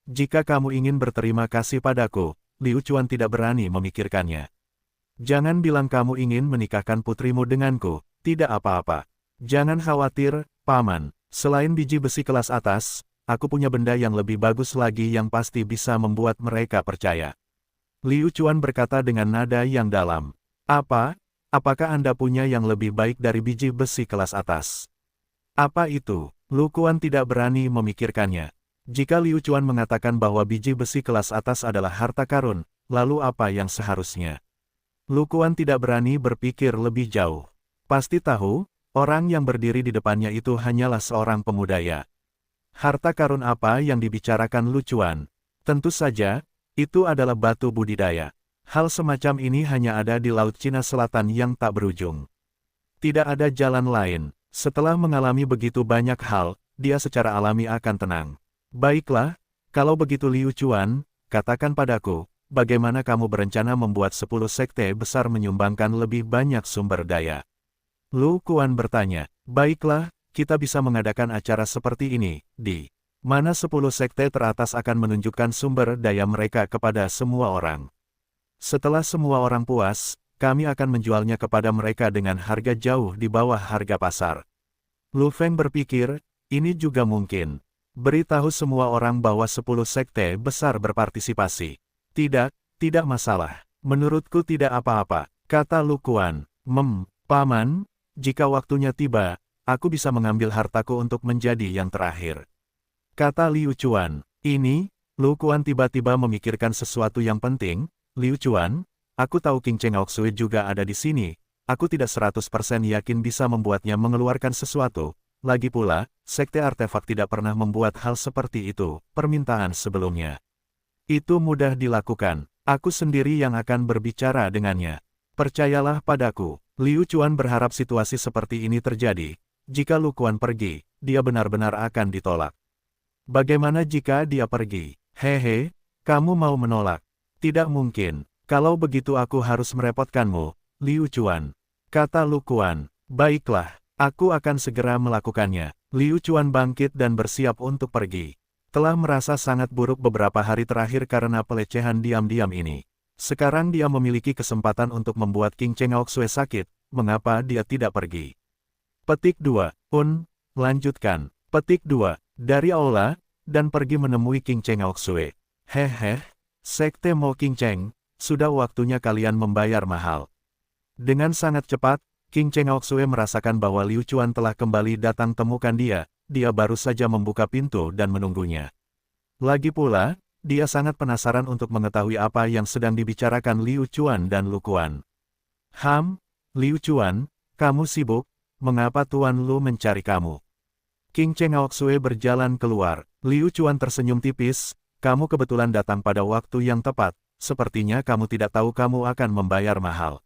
Jika kamu ingin berterima kasih padaku, Liu Chuan tidak berani memikirkannya. Jangan bilang kamu ingin menikahkan putrimu denganku, tidak apa-apa. Jangan khawatir, Paman. Selain biji besi kelas atas, aku punya benda yang lebih bagus lagi yang pasti bisa membuat mereka percaya. Liu Chuan berkata dengan nada yang dalam. Apakah Anda punya yang lebih baik dari biji besi kelas atas? Apa itu? Lu Kuan tidak berani memikirkannya. Jika Liu Chuan mengatakan bahwa biji besi kelas atas adalah harta karun, lalu apa yang seharusnya? Lu Kuan tidak berani berpikir lebih jauh. Pasti tahu, orang yang berdiri di depannya itu hanyalah seorang pemudaya. Harta karun apa yang dibicarakan Lu Chuan? Tentu saja, itu adalah batu budidaya. Hal semacam ini hanya ada di Laut Cina Selatan yang tak berujung. Tidak ada jalan lain. Setelah mengalami begitu banyak hal, dia secara alami akan tenang. Baiklah, kalau begitu Liu Chuan, katakan padaku, bagaimana kamu berencana membuat 10 sekte besar menyumbangkan lebih banyak sumber daya? Lu Kuan bertanya, baiklah, kita bisa mengadakan acara seperti ini, di mana 10 sekte teratas akan menunjukkan sumber daya mereka kepada semua orang. Setelah semua orang puas, kami akan menjualnya kepada mereka dengan harga jauh di bawah harga pasar. Lu Feng berpikir, ini juga mungkin. Beritahu semua orang bahwa 10 sekte besar berpartisipasi. Tidak masalah. Menurutku tidak apa-apa, kata Lu Kuan. Paman, jika waktunya tiba, aku bisa mengambil hartaku untuk menjadi yang terakhir. Kata Liu Chuan. Lu Kuan tiba-tiba memikirkan sesuatu yang penting. Liu Chuan, aku tahu King Cheng Oksui juga ada di sini. Aku tidak 100% yakin bisa membuatnya mengeluarkan sesuatu. Lagi pula, sekte artefak tidak pernah membuat hal seperti itu, permintaan sebelumnya. Itu mudah dilakukan. Aku sendiri yang akan berbicara dengannya. Percayalah padaku. Liu Chuan berharap situasi seperti ini terjadi. Jika Lu Kuan pergi, dia benar-benar akan ditolak. Bagaimana jika dia pergi? Hehe, kamu mau menolak? Tidak mungkin. Kalau begitu aku harus merepotkanmu, Liu Chuan. Kata Lu Kuan. Baiklah, aku akan segera melakukannya. Liu Chuan bangkit dan bersiap untuk pergi. Telah merasa sangat buruk beberapa hari terakhir karena pelecehan diam-diam ini. Sekarang dia memiliki kesempatan untuk membuat King Cheng Oksui sakit, mengapa dia tidak pergi? Petik 2. Lanjutkan. Petik 2. Dari aula, dan pergi menemui King Cheng Oksui. Hehe, sekte Mo Qingcheng, sudah waktunya kalian membayar mahal. Dengan sangat cepat, King Cheng Oksui merasakan bahwa Liu Chuan telah kembali datang temukan dia baru saja membuka pintu dan menunggunya. Lagi pula, Dia sangat penasaran untuk mengetahui apa yang sedang dibicarakan Liu Chuan dan Lukuan. Liu Chuan, kamu sibuk, mengapa Tuan Lu mencari kamu? King Cheng Aoxue berjalan keluar. Liu Chuan tersenyum tipis, kamu kebetulan datang pada waktu yang tepat, sepertinya kamu tidak tahu kamu akan membayar mahal.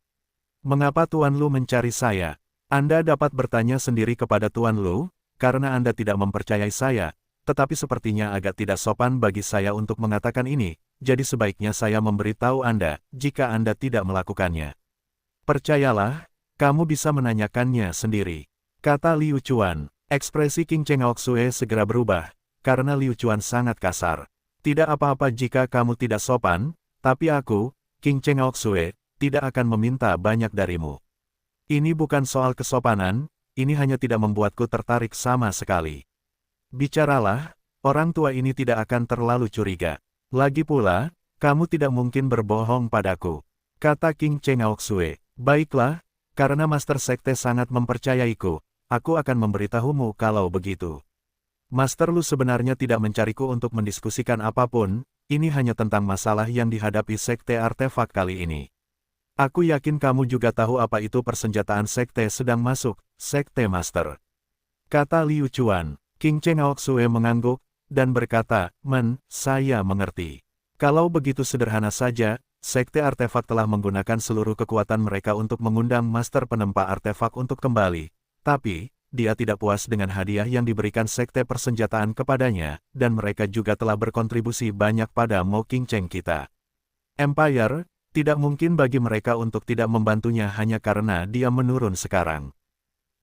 Mengapa Tuan Lu mencari saya? Anda dapat bertanya sendiri kepada Tuan Lu, karena Anda tidak mempercayai saya, tetapi sepertinya agak tidak sopan bagi saya untuk mengatakan ini, jadi sebaiknya saya memberitahu Anda, jika Anda tidak melakukannya. Percayalah, kamu bisa menanyakannya sendiri, kata Liu Chuan. Ekspresi King Cheng Aoxue segera berubah, karena Liu Chuan sangat kasar. Tidak apa-apa jika kamu tidak sopan, tapi aku, King Cheng Aoxue, tidak akan meminta banyak darimu. Ini bukan soal kesopanan, ini hanya tidak membuatku tertarik sama sekali. Bicaralah, orang tua ini tidak akan terlalu curiga. Lagi pula, kamu tidak mungkin berbohong padaku, kata King Cheng Aoxue. Baiklah, karena Master Sekte sangat mempercayaiku, aku akan memberitahumu kalau begitu. Master Lu sebenarnya tidak mencariku untuk mendiskusikan apapun, ini hanya tentang masalah yang dihadapi Sekte Artefak kali ini. Aku yakin kamu juga tahu apa itu persenjataan Sekte sedang masuk, Sekte Master, kata Liu Chuan. King Cheng Aoxue mengangguk, dan berkata, saya mengerti. Kalau begitu sederhana saja, Sekte Artefak telah menggunakan seluruh kekuatan mereka untuk mengundang Master Penempa Artefak untuk kembali. Tapi, dia tidak puas dengan hadiah yang diberikan Sekte Persenjataan kepadanya, dan mereka juga telah berkontribusi banyak pada Mo King Cheng kita. Empire, tidak mungkin bagi mereka untuk tidak membantunya hanya karena dia menurun sekarang.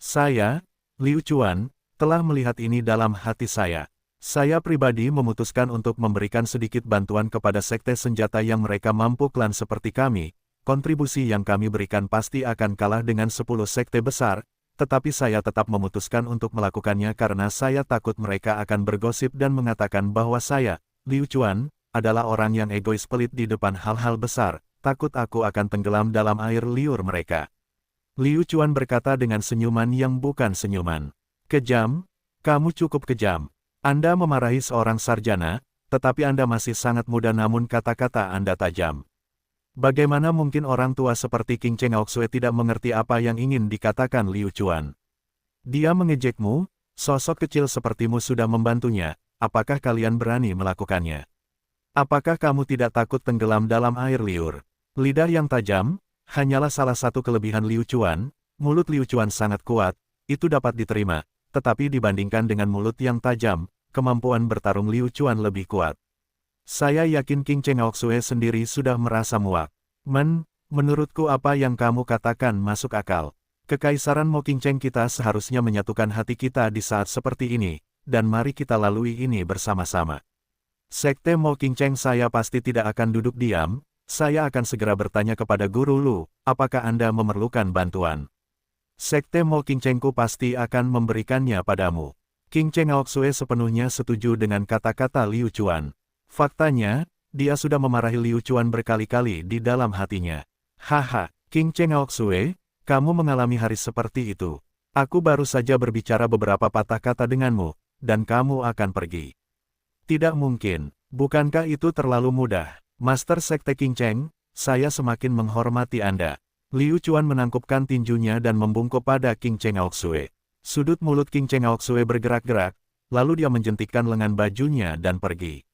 Saya, Liu Chuan, telah melihat ini dalam hati saya. Saya pribadi memutuskan untuk memberikan sedikit bantuan kepada sekte senjata yang mereka mampu klan seperti kami. Kontribusi yang kami berikan pasti akan kalah dengan 10 sekte besar, tetapi saya tetap memutuskan untuk melakukannya karena saya takut mereka akan bergosip dan mengatakan bahwa saya, Liu Chuan, adalah orang yang egois pelit di depan hal-hal besar, takut aku akan tenggelam dalam air liur mereka. Liu Chuan berkata dengan senyuman yang bukan senyuman. Kejam, kamu cukup kejam. Anda memarahi seorang sarjana, tetapi Anda masih sangat muda namun kata-kata Anda tajam. Bagaimana mungkin orang tua seperti King Cheng Aoxue tidak mengerti apa yang ingin dikatakan Liu Chuan? Dia mengejekmu, sosok kecil sepertimu sudah membantunya, apakah kalian berani melakukannya? Apakah kamu tidak takut tenggelam dalam air liur? Lidah yang tajam, hanyalah salah satu kelebihan Liu Chuan, mulut Liu Chuan sangat kuat, itu dapat diterima. Tetapi dibandingkan dengan mulut yang tajam, kemampuan bertarung Liu Chuan lebih kuat. Saya yakin King Cheng Aoxue sendiri sudah merasa muak. Menurutku apa yang kamu katakan masuk akal. Kekaisaran Mo King Cheng kita seharusnya menyatukan hati kita di saat seperti ini, dan mari kita lalui ini bersama-sama. Sekte Mo King Cheng saya pasti tidak akan duduk diam, saya akan segera bertanya kepada Guru Lu, apakah Anda memerlukan bantuan? Sekte Mo King Chengku pasti akan memberikannya padamu. King Cheng Aoxue sepenuhnya setuju dengan kata-kata Liu Chuan. Faktanya, dia sudah memarahi Liu Chuan berkali-kali di dalam hatinya. Haha, King Cheng Aoxue, kamu mengalami hari seperti itu. Aku baru saja berbicara beberapa patah kata denganmu, dan kamu akan pergi. Tidak mungkin, bukankah itu terlalu mudah? Master Sekte King Cheng, saya semakin menghormati Anda. Liu Chuan menangkupkan tinjunya dan membungkuk pada King Cheng Aoxue. Sudut mulut King Cheng Aoxue bergerak-gerak, lalu dia menjentikkan lengan bajunya dan pergi.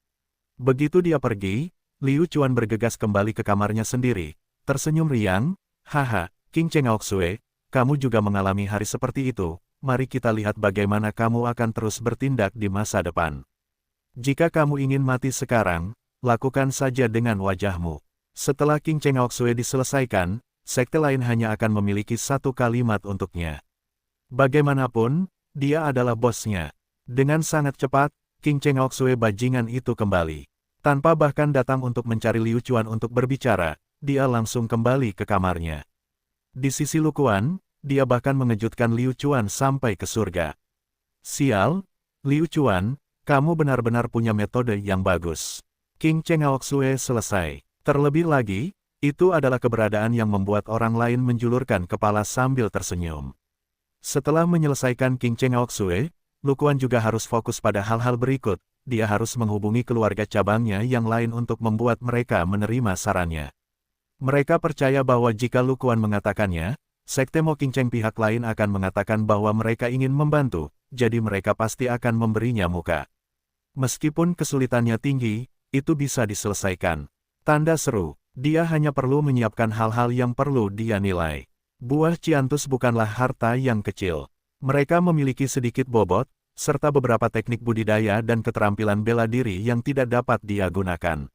Begitu dia pergi, Liu Chuan bergegas kembali ke kamarnya sendiri, tersenyum riang, haha, King Cheng Aoxue, kamu juga mengalami hari seperti itu, mari kita lihat bagaimana kamu akan terus bertindak di masa depan. Jika kamu ingin mati sekarang, lakukan saja dengan wajahmu. Setelah King Cheng Aoxue diselesaikan, sekte lain hanya akan memiliki satu kalimat untuknya. Bagaimanapun, dia adalah bosnya. Dengan sangat cepat, King Cheng Aoxue bajingan itu kembali. Tanpa bahkan datang untuk mencari Liu Chuan untuk berbicara, dia langsung kembali ke kamarnya. Di sisi Lukuan, dia bahkan mengejutkan Liu Chuan sampai ke surga. Sial, Liu Chuan, kamu benar-benar punya metode yang bagus. King Cheng Aoxue selesai. Terlebih lagi, itu adalah keberadaan yang membuat orang lain menjulurkan kepala sambil tersenyum. Setelah menyelesaikan King Cheng Aoxue, Lukuan juga harus fokus pada hal-hal berikut, dia harus menghubungi keluarga cabangnya yang lain untuk membuat mereka menerima sarannya. Mereka percaya bahwa jika Lu Kuan mengatakannya, Sekte Mockingjing pihak lain akan mengatakan bahwa mereka ingin membantu, jadi mereka pasti akan memberinya muka. Meskipun kesulitannya tinggi, itu bisa diselesaikan. Tanda seru, dia hanya perlu menyiapkan hal-hal yang perlu dia nilai. Buah Ciantus bukanlah harta yang kecil. Mereka memiliki sedikit bobot, serta beberapa teknik budidaya dan keterampilan bela diri yang tidak dapat dia gunakan.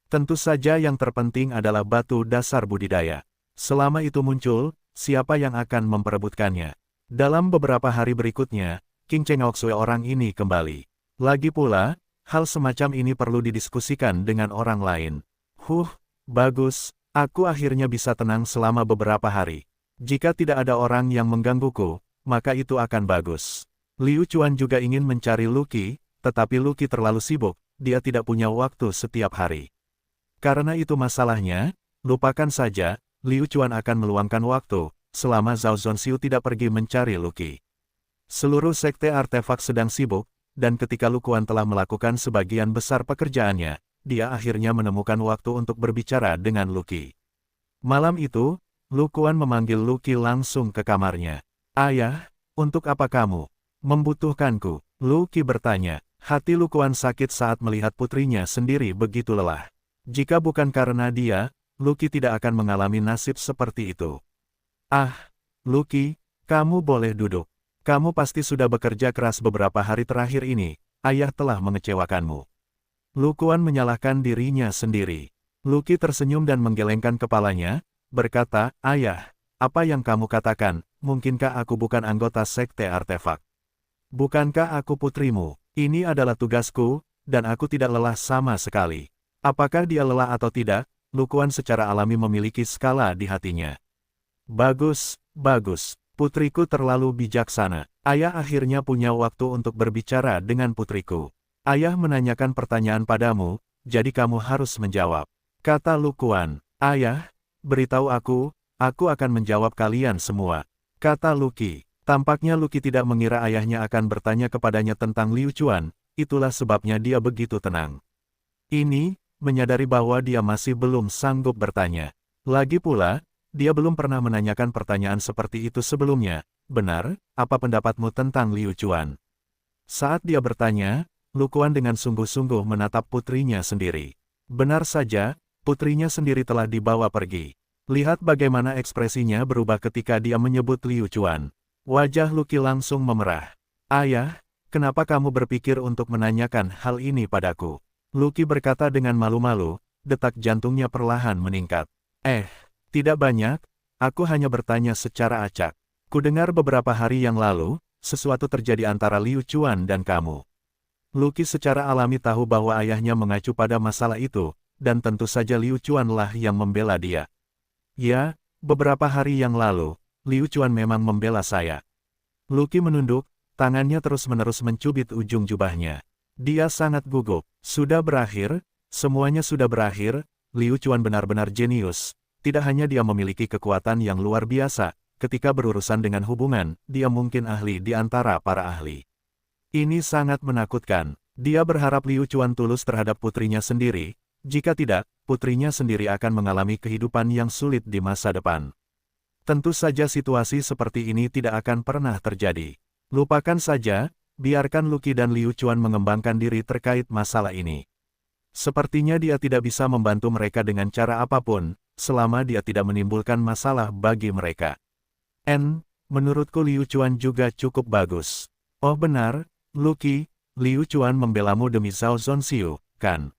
Tentu saja yang terpenting adalah batu dasar budidaya. Selama itu muncul, siapa yang akan memperebutkannya? Dalam beberapa hari berikutnya, King Cheng Oksue orang ini kembali. Lagi pula, hal semacam ini perlu didiskusikan dengan orang lain. Bagus, aku akhirnya bisa tenang selama beberapa hari. Jika tidak ada orang yang menggangguku, maka itu akan bagus. Liu Chuan juga ingin mencari Luqi, tetapi Luqi terlalu sibuk, dia tidak punya waktu setiap hari. Karena itu masalahnya, lupakan saja, Liu Chuan akan meluangkan waktu, selama Zhao Zonxiu tidak pergi mencari Luqi. Seluruh sekte artefak sedang sibuk, dan ketika Lu Kuan telah melakukan sebagian besar pekerjaannya, dia akhirnya menemukan waktu untuk berbicara dengan Luqi. Malam itu, Lu Kuan memanggil Luqi langsung ke kamarnya. Ayah, untuk apa kamu membutuhkanku? Luqi bertanya. Hati Lu Kuan sakit saat melihat putrinya sendiri begitu lelah. Jika bukan karena dia, Luqi tidak akan mengalami nasib seperti itu. Luqi, kamu boleh duduk. Kamu pasti sudah bekerja keras beberapa hari terakhir ini, ayah telah mengecewakanmu. Lu Kuan menyalahkan dirinya sendiri. Luqi tersenyum dan menggelengkan kepalanya, berkata, ayah, apa yang kamu katakan, mungkinkah aku bukan anggota sekte artefak? Bukankah aku putrimu? Ini adalah tugasku, dan aku tidak lelah sama sekali. Apakah dia lelah atau tidak, Lu Kuan secara alami memiliki skala di hatinya. Bagus, putriku terlalu bijaksana. Ayah akhirnya punya waktu untuk berbicara dengan putriku. Ayah menanyakan pertanyaan padamu, jadi kamu harus menjawab. Kata Lu Kuan. Ayah, beritahu aku akan menjawab kalian semua. Kata Luqi. Tampaknya Luqi tidak mengira ayahnya akan bertanya kepadanya tentang Liu Chuan, itulah sebabnya dia begitu tenang. Ini, menyadari bahwa dia masih belum sanggup bertanya. Lagi pula, dia belum pernah menanyakan pertanyaan seperti itu sebelumnya. Benar, apa pendapatmu tentang Liu Chuan? Saat dia bertanya, Lu Kuan dengan sungguh-sungguh menatap putrinya sendiri. Benar saja, putrinya sendiri telah dibawa pergi. Lihat bagaimana ekspresinya berubah ketika dia menyebut Liu Chuan. Wajah Luqi langsung memerah. Ayah, kenapa kamu berpikir untuk menanyakan hal ini padaku? Luqi berkata dengan malu-malu, detak jantungnya perlahan meningkat. Tidak banyak, aku hanya bertanya secara acak. Kudengar beberapa hari yang lalu, sesuatu terjadi antara Liu Chuan dan kamu. Luqi secara alami tahu bahwa ayahnya mengacu pada masalah itu, dan tentu saja Liu Chuan lah yang membela dia. Ya, beberapa hari yang lalu, Liu Chuan memang membela saya. Luqi menunduk, tangannya terus-menerus mencubit ujung jubahnya. Dia sangat gugup. Sudah berakhir, semuanya sudah berakhir, Liu Chuan benar-benar jenius. Tidak hanya dia memiliki kekuatan yang luar biasa, ketika berurusan dengan hubungan, dia mungkin ahli di antara para ahli. Ini sangat menakutkan. Dia berharap Liu Chuan tulus terhadap putrinya sendiri, jika tidak, putrinya sendiri akan mengalami kehidupan yang sulit di masa depan. Tentu saja situasi seperti ini tidak akan pernah terjadi. Lupakan saja, biarkan Luqi dan Liu Chuan mengembangkan diri terkait masalah ini. Sepertinya dia tidak bisa membantu mereka dengan cara apapun, selama dia tidak menimbulkan masalah bagi mereka. Menurutku Liu Chuan juga cukup bagus. Oh benar, Luqi, Liu Chuan membelamu demi Zhao Zonxiu, kan?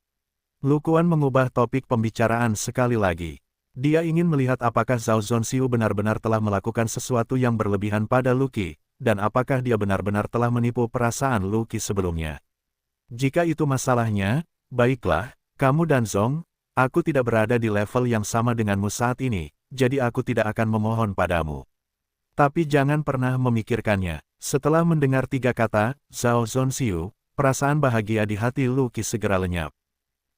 Lu Kuan mengubah topik pembicaraan sekali lagi. Dia ingin melihat apakah Zhao Zonxiu benar-benar telah melakukan sesuatu yang berlebihan pada Luqi, dan apakah dia benar-benar telah menipu perasaan Luqi sebelumnya. Jika itu masalahnya, baiklah, kamu dan Zong, aku tidak berada di level yang sama denganmu saat ini, jadi aku tidak akan memohon padamu. Tapi jangan pernah memikirkannya. Setelah mendengar 3 kata, Zhao Zonxiu, perasaan bahagia di hati Luqi segera lenyap.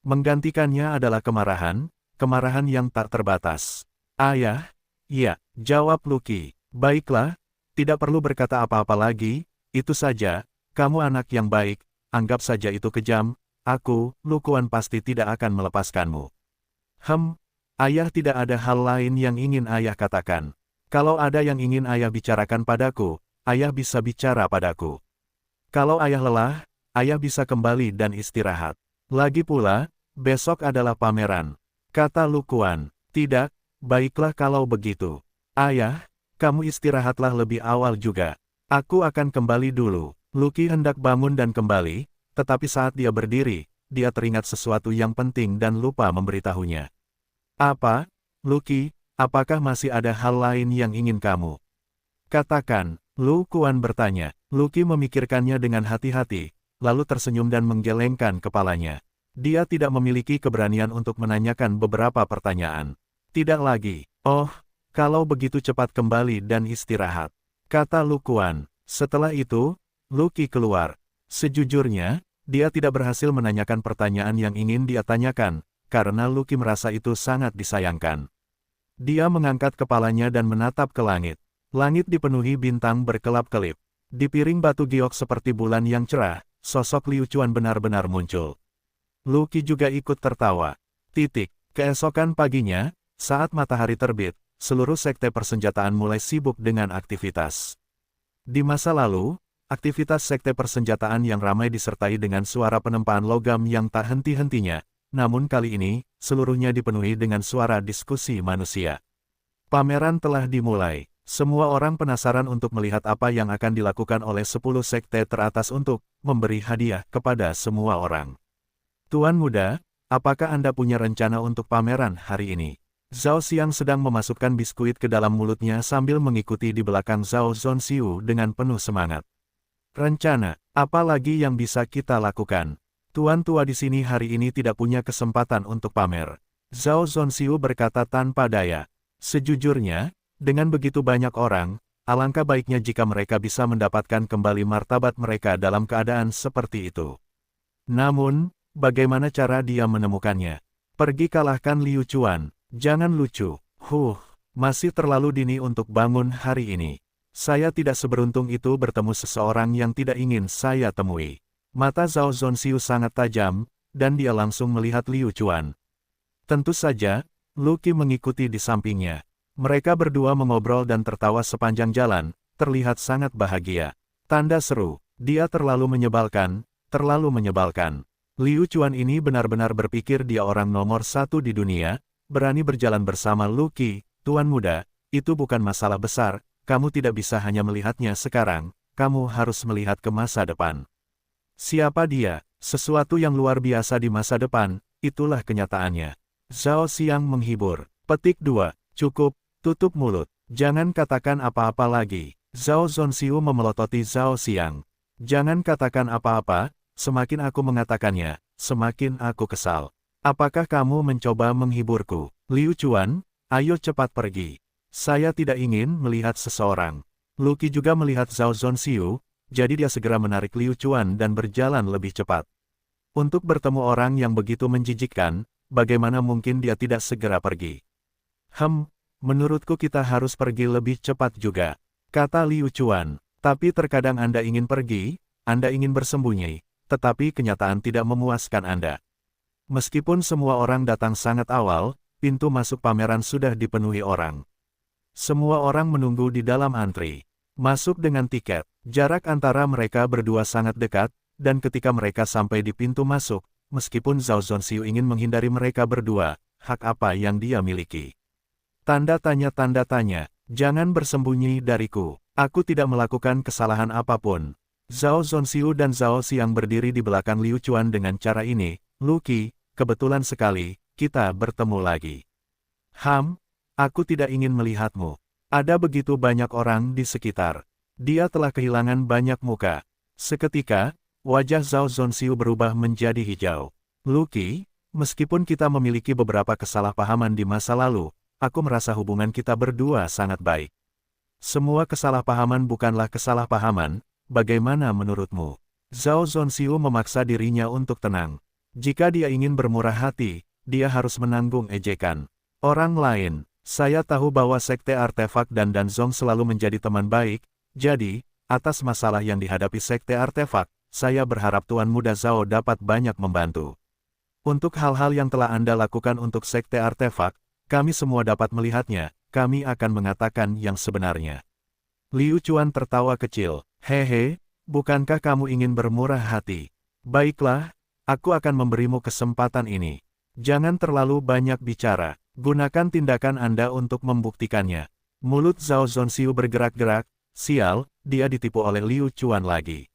Menggantikannya adalah kemarahan yang tak terbatas. Ayah, iya, jawab Luqi. Baiklah, tidak perlu berkata apa-apa lagi, itu saja, kamu anak yang baik, anggap saja itu kejam, aku, Lukuan pasti tidak akan melepaskanmu. Ayah tidak ada hal lain yang ingin ayah katakan. Kalau ada yang ingin ayah bicarakan padaku, ayah bisa bicara padaku. Kalau ayah lelah, ayah bisa kembali dan istirahat. Lagi pula, besok adalah pameran. Kata Lukuan, tidak, baiklah kalau begitu. Ayah, kamu istirahatlah lebih awal juga. Aku akan kembali dulu. Luki hendak bangun dan kembali, tetapi saat dia berdiri, dia teringat sesuatu yang penting dan lupa memberitahunya. Apa, Luki, apakah masih ada hal lain yang ingin kamu katakan? Lukuan bertanya. Luki memikirkannya dengan hati-hati, lalu tersenyum dan menggelengkan kepalanya. Dia tidak memiliki keberanian untuk menanyakan beberapa pertanyaan. Tidak lagi. Oh, kalau begitu cepat kembali dan istirahat, kata Lukuan. Setelah itu, Luki keluar. Sejujurnya, dia tidak berhasil menanyakan pertanyaan yang ingin dia tanyakan, karena Luki merasa itu sangat disayangkan. Dia mengangkat kepalanya dan menatap ke langit. Langit dipenuhi bintang berkelap-kelip. Di piring batu giok seperti bulan yang cerah, sosok Liu Chuan benar-benar muncul. Luki juga ikut tertawa. Keesokan paginya, saat matahari terbit, seluruh sekte persenjataan mulai sibuk dengan aktivitas. Di masa lalu, aktivitas sekte persenjataan yang ramai disertai dengan suara penempaan logam yang tak henti-hentinya. Namun kali ini, seluruhnya dipenuhi dengan suara diskusi manusia. Pameran telah dimulai. Semua orang penasaran untuk melihat apa yang akan dilakukan oleh 10 sekte teratas untuk memberi hadiah kepada semua orang. Tuan muda, apakah Anda punya rencana untuk pameran hari ini? Zhao Xiang sedang memasukkan biskuit ke dalam mulutnya sambil mengikuti di belakang Zhao Zonxiu dengan penuh semangat. Rencana, apa lagi yang bisa kita lakukan? Tuan tua di sini hari ini tidak punya kesempatan untuk pamer. Zhao Zonxiu berkata tanpa daya. Sejujurnya, dengan begitu banyak orang, alangkah baiknya jika mereka bisa mendapatkan kembali martabat mereka dalam keadaan seperti itu. Namun, bagaimana cara dia menemukannya? Pergi kalahkan Liu Chuan, jangan lucu. Masih terlalu dini untuk bangun hari ini. Saya tidak seberuntung itu bertemu seseorang yang tidak ingin saya temui. Mata Zhao Zonxiu sangat tajam, dan dia langsung melihat Liu Chuan. Tentu saja, Luki mengikuti di sampingnya. Mereka berdua mengobrol dan tertawa sepanjang jalan, terlihat sangat bahagia. Tanda seru, dia terlalu menyebalkan, terlalu menyebalkan. Liu Chuan ini benar-benar berpikir dia orang nomor 1 di dunia, berani berjalan bersama Luki. Tuan muda, itu bukan masalah besar, kamu tidak bisa hanya melihatnya sekarang, kamu harus melihat ke masa depan. Siapa dia? Sesuatu yang luar biasa di masa depan, itulah kenyataannya. Zhao Xiang menghibur. Petik 2. Cukup, tutup mulut. Jangan katakan apa-apa lagi. Zhao Zonxiu memelototi Zhao Xiang. Jangan katakan apa-apa, semakin aku mengatakannya, semakin aku kesal. Apakah kamu mencoba menghiburku? Liu Chuan, ayo cepat pergi. Saya tidak ingin melihat seseorang. Luki juga melihat Zhao Zonxiu, jadi dia segera menarik Liu Chuan dan berjalan lebih cepat. Untuk bertemu orang yang begitu menjijikkan, bagaimana mungkin dia tidak segera pergi? Menurutku kita harus pergi lebih cepat juga, kata Liu Chuan. Tapi terkadang Anda ingin pergi, Anda ingin bersembunyi, tetapi kenyataan tidak memuaskan Anda. Meskipun semua orang datang sangat awal, pintu masuk pameran sudah dipenuhi orang. Semua orang menunggu di dalam antri. Masuk dengan tiket. Jarak antara mereka berdua sangat dekat, dan ketika mereka sampai di pintu masuk, meskipun Zhao Zonxiu ingin menghindari mereka berdua, hak apa yang dia miliki? Tanda tanya, jangan bersembunyi dariku. Aku tidak melakukan kesalahan apapun. Zhao Zonxiu dan Zhao Xiang berdiri di belakang Liu Chuan dengan cara ini. Luki, kebetulan sekali, kita bertemu lagi. Aku tidak ingin melihatmu. Ada begitu banyak orang di sekitar. Dia telah kehilangan banyak muka. Seketika, wajah Zhao Zonxiu berubah menjadi hijau. Luki, meskipun kita memiliki beberapa kesalahpahaman di masa lalu, aku merasa hubungan kita berdua sangat baik. Semua kesalahpahaman bukanlah kesalahpahaman, bagaimana menurutmu? Zhao Zonxiu memaksa dirinya untuk tenang. Jika dia ingin bermurah hati, dia harus menanggung ejekan orang lain. Saya tahu bahwa Sekte Artefak dan Danzong selalu menjadi teman baik, jadi, atas masalah yang dihadapi Sekte Artefak, saya berharap Tuan Muda Zhao dapat banyak membantu. Untuk hal-hal yang telah Anda lakukan untuk Sekte Artefak, kami semua dapat melihatnya, kami akan mengatakan yang sebenarnya. Liu Chuan tertawa kecil, hehe, bukankah kamu ingin bermurah hati? Baiklah, aku akan memberimu kesempatan ini. Jangan terlalu banyak bicara, gunakan tindakan Anda untuk membuktikannya. Mulut Zhao Zonxiu bergerak-gerak, sial, dia ditipu oleh Liu Chuan lagi.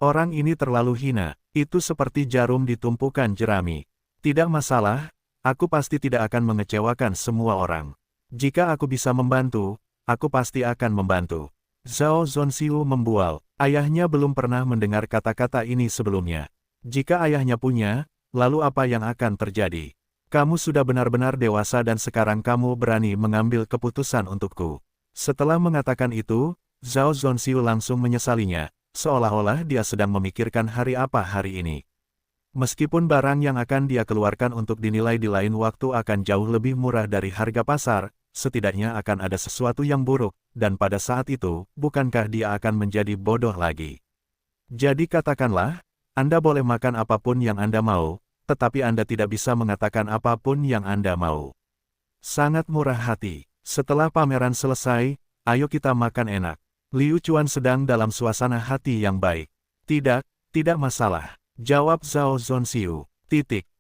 Orang ini terlalu hina, itu seperti jarum di tumpukan jerami. Tidak masalah, aku pasti tidak akan mengecewakan semua orang. Jika aku bisa membantu, aku pasti akan membantu. Zhao Zonxiu membual, ayahnya belum pernah mendengar kata-kata ini sebelumnya. Jika ayahnya punya, lalu apa yang akan terjadi? Kamu sudah benar-benar dewasa dan sekarang kamu berani mengambil keputusan untukku. Setelah mengatakan itu, Zhao Zonxiu langsung menyesalinya, seolah-olah dia sedang memikirkan hari apa hari ini. Meskipun barang yang akan dia keluarkan untuk dinilai di lain waktu akan jauh lebih murah dari harga pasar, setidaknya akan ada sesuatu yang buruk, dan pada saat itu, bukankah dia akan menjadi bodoh lagi? Jadi katakanlah, Anda boleh makan apapun yang Anda mau, tetapi Anda tidak bisa mengatakan apapun yang Anda mau. Sangat murah hati. Setelah pameran selesai, ayo kita makan enak. Liu Chuan sedang dalam suasana hati yang baik. Tidak masalah. Jawab Zhao Zonxiu.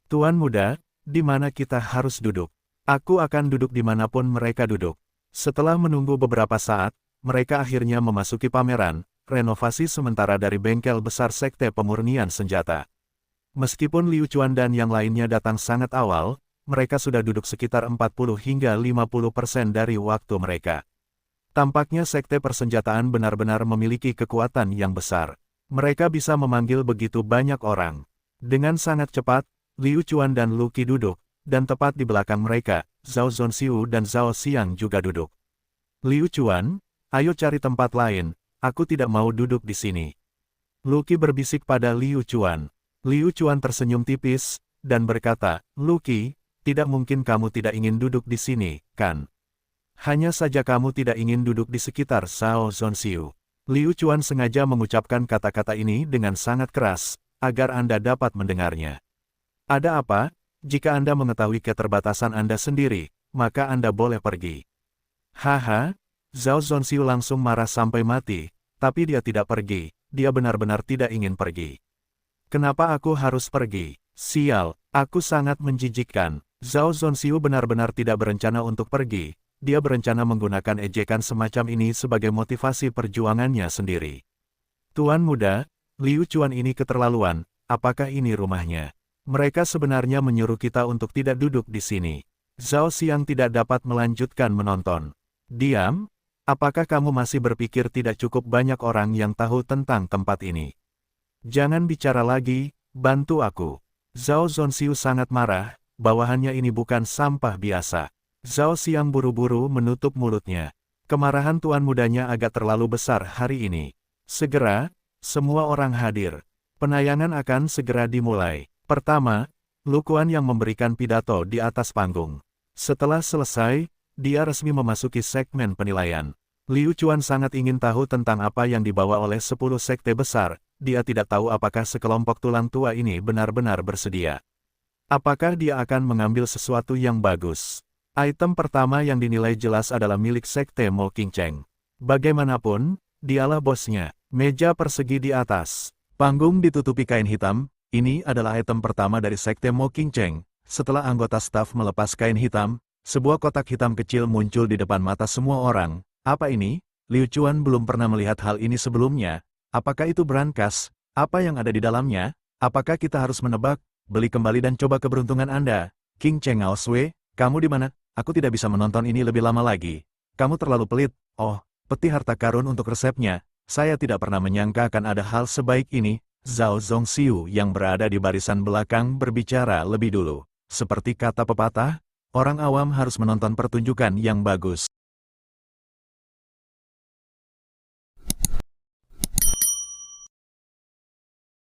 Tuan muda, di mana kita harus duduk? Aku akan duduk dimanapun mereka duduk. Setelah menunggu beberapa saat, mereka akhirnya memasuki pameran, renovasi sementara dari bengkel besar Sekte Pemurnian Senjata. Meskipun Liu Chuan dan yang lainnya datang sangat awal, mereka sudah duduk sekitar 40 hingga 50% dari waktu mereka. Tampaknya Sekte Persenjataan benar-benar memiliki kekuatan yang besar. Mereka bisa memanggil begitu banyak orang. Dengan sangat cepat, Liu Chuan dan Lu Qi duduk, dan tepat di belakang mereka, Zhao Zonxiu dan Zhao Xiang juga duduk. Liu Chuan, ayo cari tempat lain, aku tidak mau duduk di sini. Lu Qi berbisik pada Liu Chuan. Liu Chuan tersenyum tipis, dan berkata, Lu Qi, tidak mungkin kamu tidak ingin duduk di sini, kan? Hanya saja kamu tidak ingin duduk di sekitar Zhao Zonxiu. Liu Chuan sengaja mengucapkan kata-kata ini dengan sangat keras, agar Anda dapat mendengarnya. Ada apa? Jika Anda mengetahui keterbatasan Anda sendiri, maka Anda boleh pergi. Haha, Zhao Zonxiu langsung marah sampai mati, tapi dia tidak pergi, dia benar-benar tidak ingin pergi. Kenapa aku harus pergi? Sial, aku sangat menjijikkan. Zhao Zonxiu benar-benar tidak berencana untuk pergi, dia berencana menggunakan ejekan semacam ini sebagai motivasi perjuangannya sendiri. Tuan muda, Liu Chuan ini keterlaluan, apakah ini rumahnya? Mereka sebenarnya menyuruh kita untuk tidak duduk di sini. Zhao Xiang tidak dapat melanjutkan menonton. Diam? Apakah kamu masih berpikir tidak cukup banyak orang yang tahu tentang tempat ini? Jangan bicara lagi, bantu aku. Zhao Zonxiu sangat marah, bawahannya ini bukan sampah biasa. Zhao Xiang buru-buru menutup mulutnya. Kemarahan tuan mudanya agak terlalu besar hari ini. Segera, semua orang hadir. Penayangan akan segera dimulai. Pertama, Lu Quan yang memberikan pidato di atas panggung. Setelah selesai, dia resmi memasuki segmen penilaian. Liu Chuan sangat ingin tahu tentang apa yang dibawa oleh 10 sekte besar. Dia tidak tahu apakah sekelompok tulang tua ini benar-benar bersedia. Apakah dia akan mengambil sesuatu yang bagus? Item pertama yang dinilai jelas adalah milik Sekte Mo Qingcheng. Bagaimanapun, dialah bosnya. Meja persegi di atas. Panggung ditutupi kain hitam. Ini adalah item pertama dari Sekte Mo Qingcheng. Setelah anggota staf melepas kain hitam, sebuah kotak hitam kecil muncul di depan mata semua orang. Apa ini? Liu Chuan belum pernah melihat hal ini sebelumnya. Apakah itu brankas? Apa yang ada di dalamnya? Apakah kita harus menebak? Beli kembali dan coba keberuntungan Anda. King Cheng Ao Sui, kamu di mana? Aku tidak bisa menonton ini lebih lama lagi. Kamu terlalu pelit. Oh, peti harta karun untuk resepnya. Saya tidak pernah menyangka akan ada hal sebaik ini. Zhao Zonxiu yang berada di barisan belakang berbicara lebih dulu. Seperti kata pepatah, orang awam harus menonton pertunjukan yang bagus.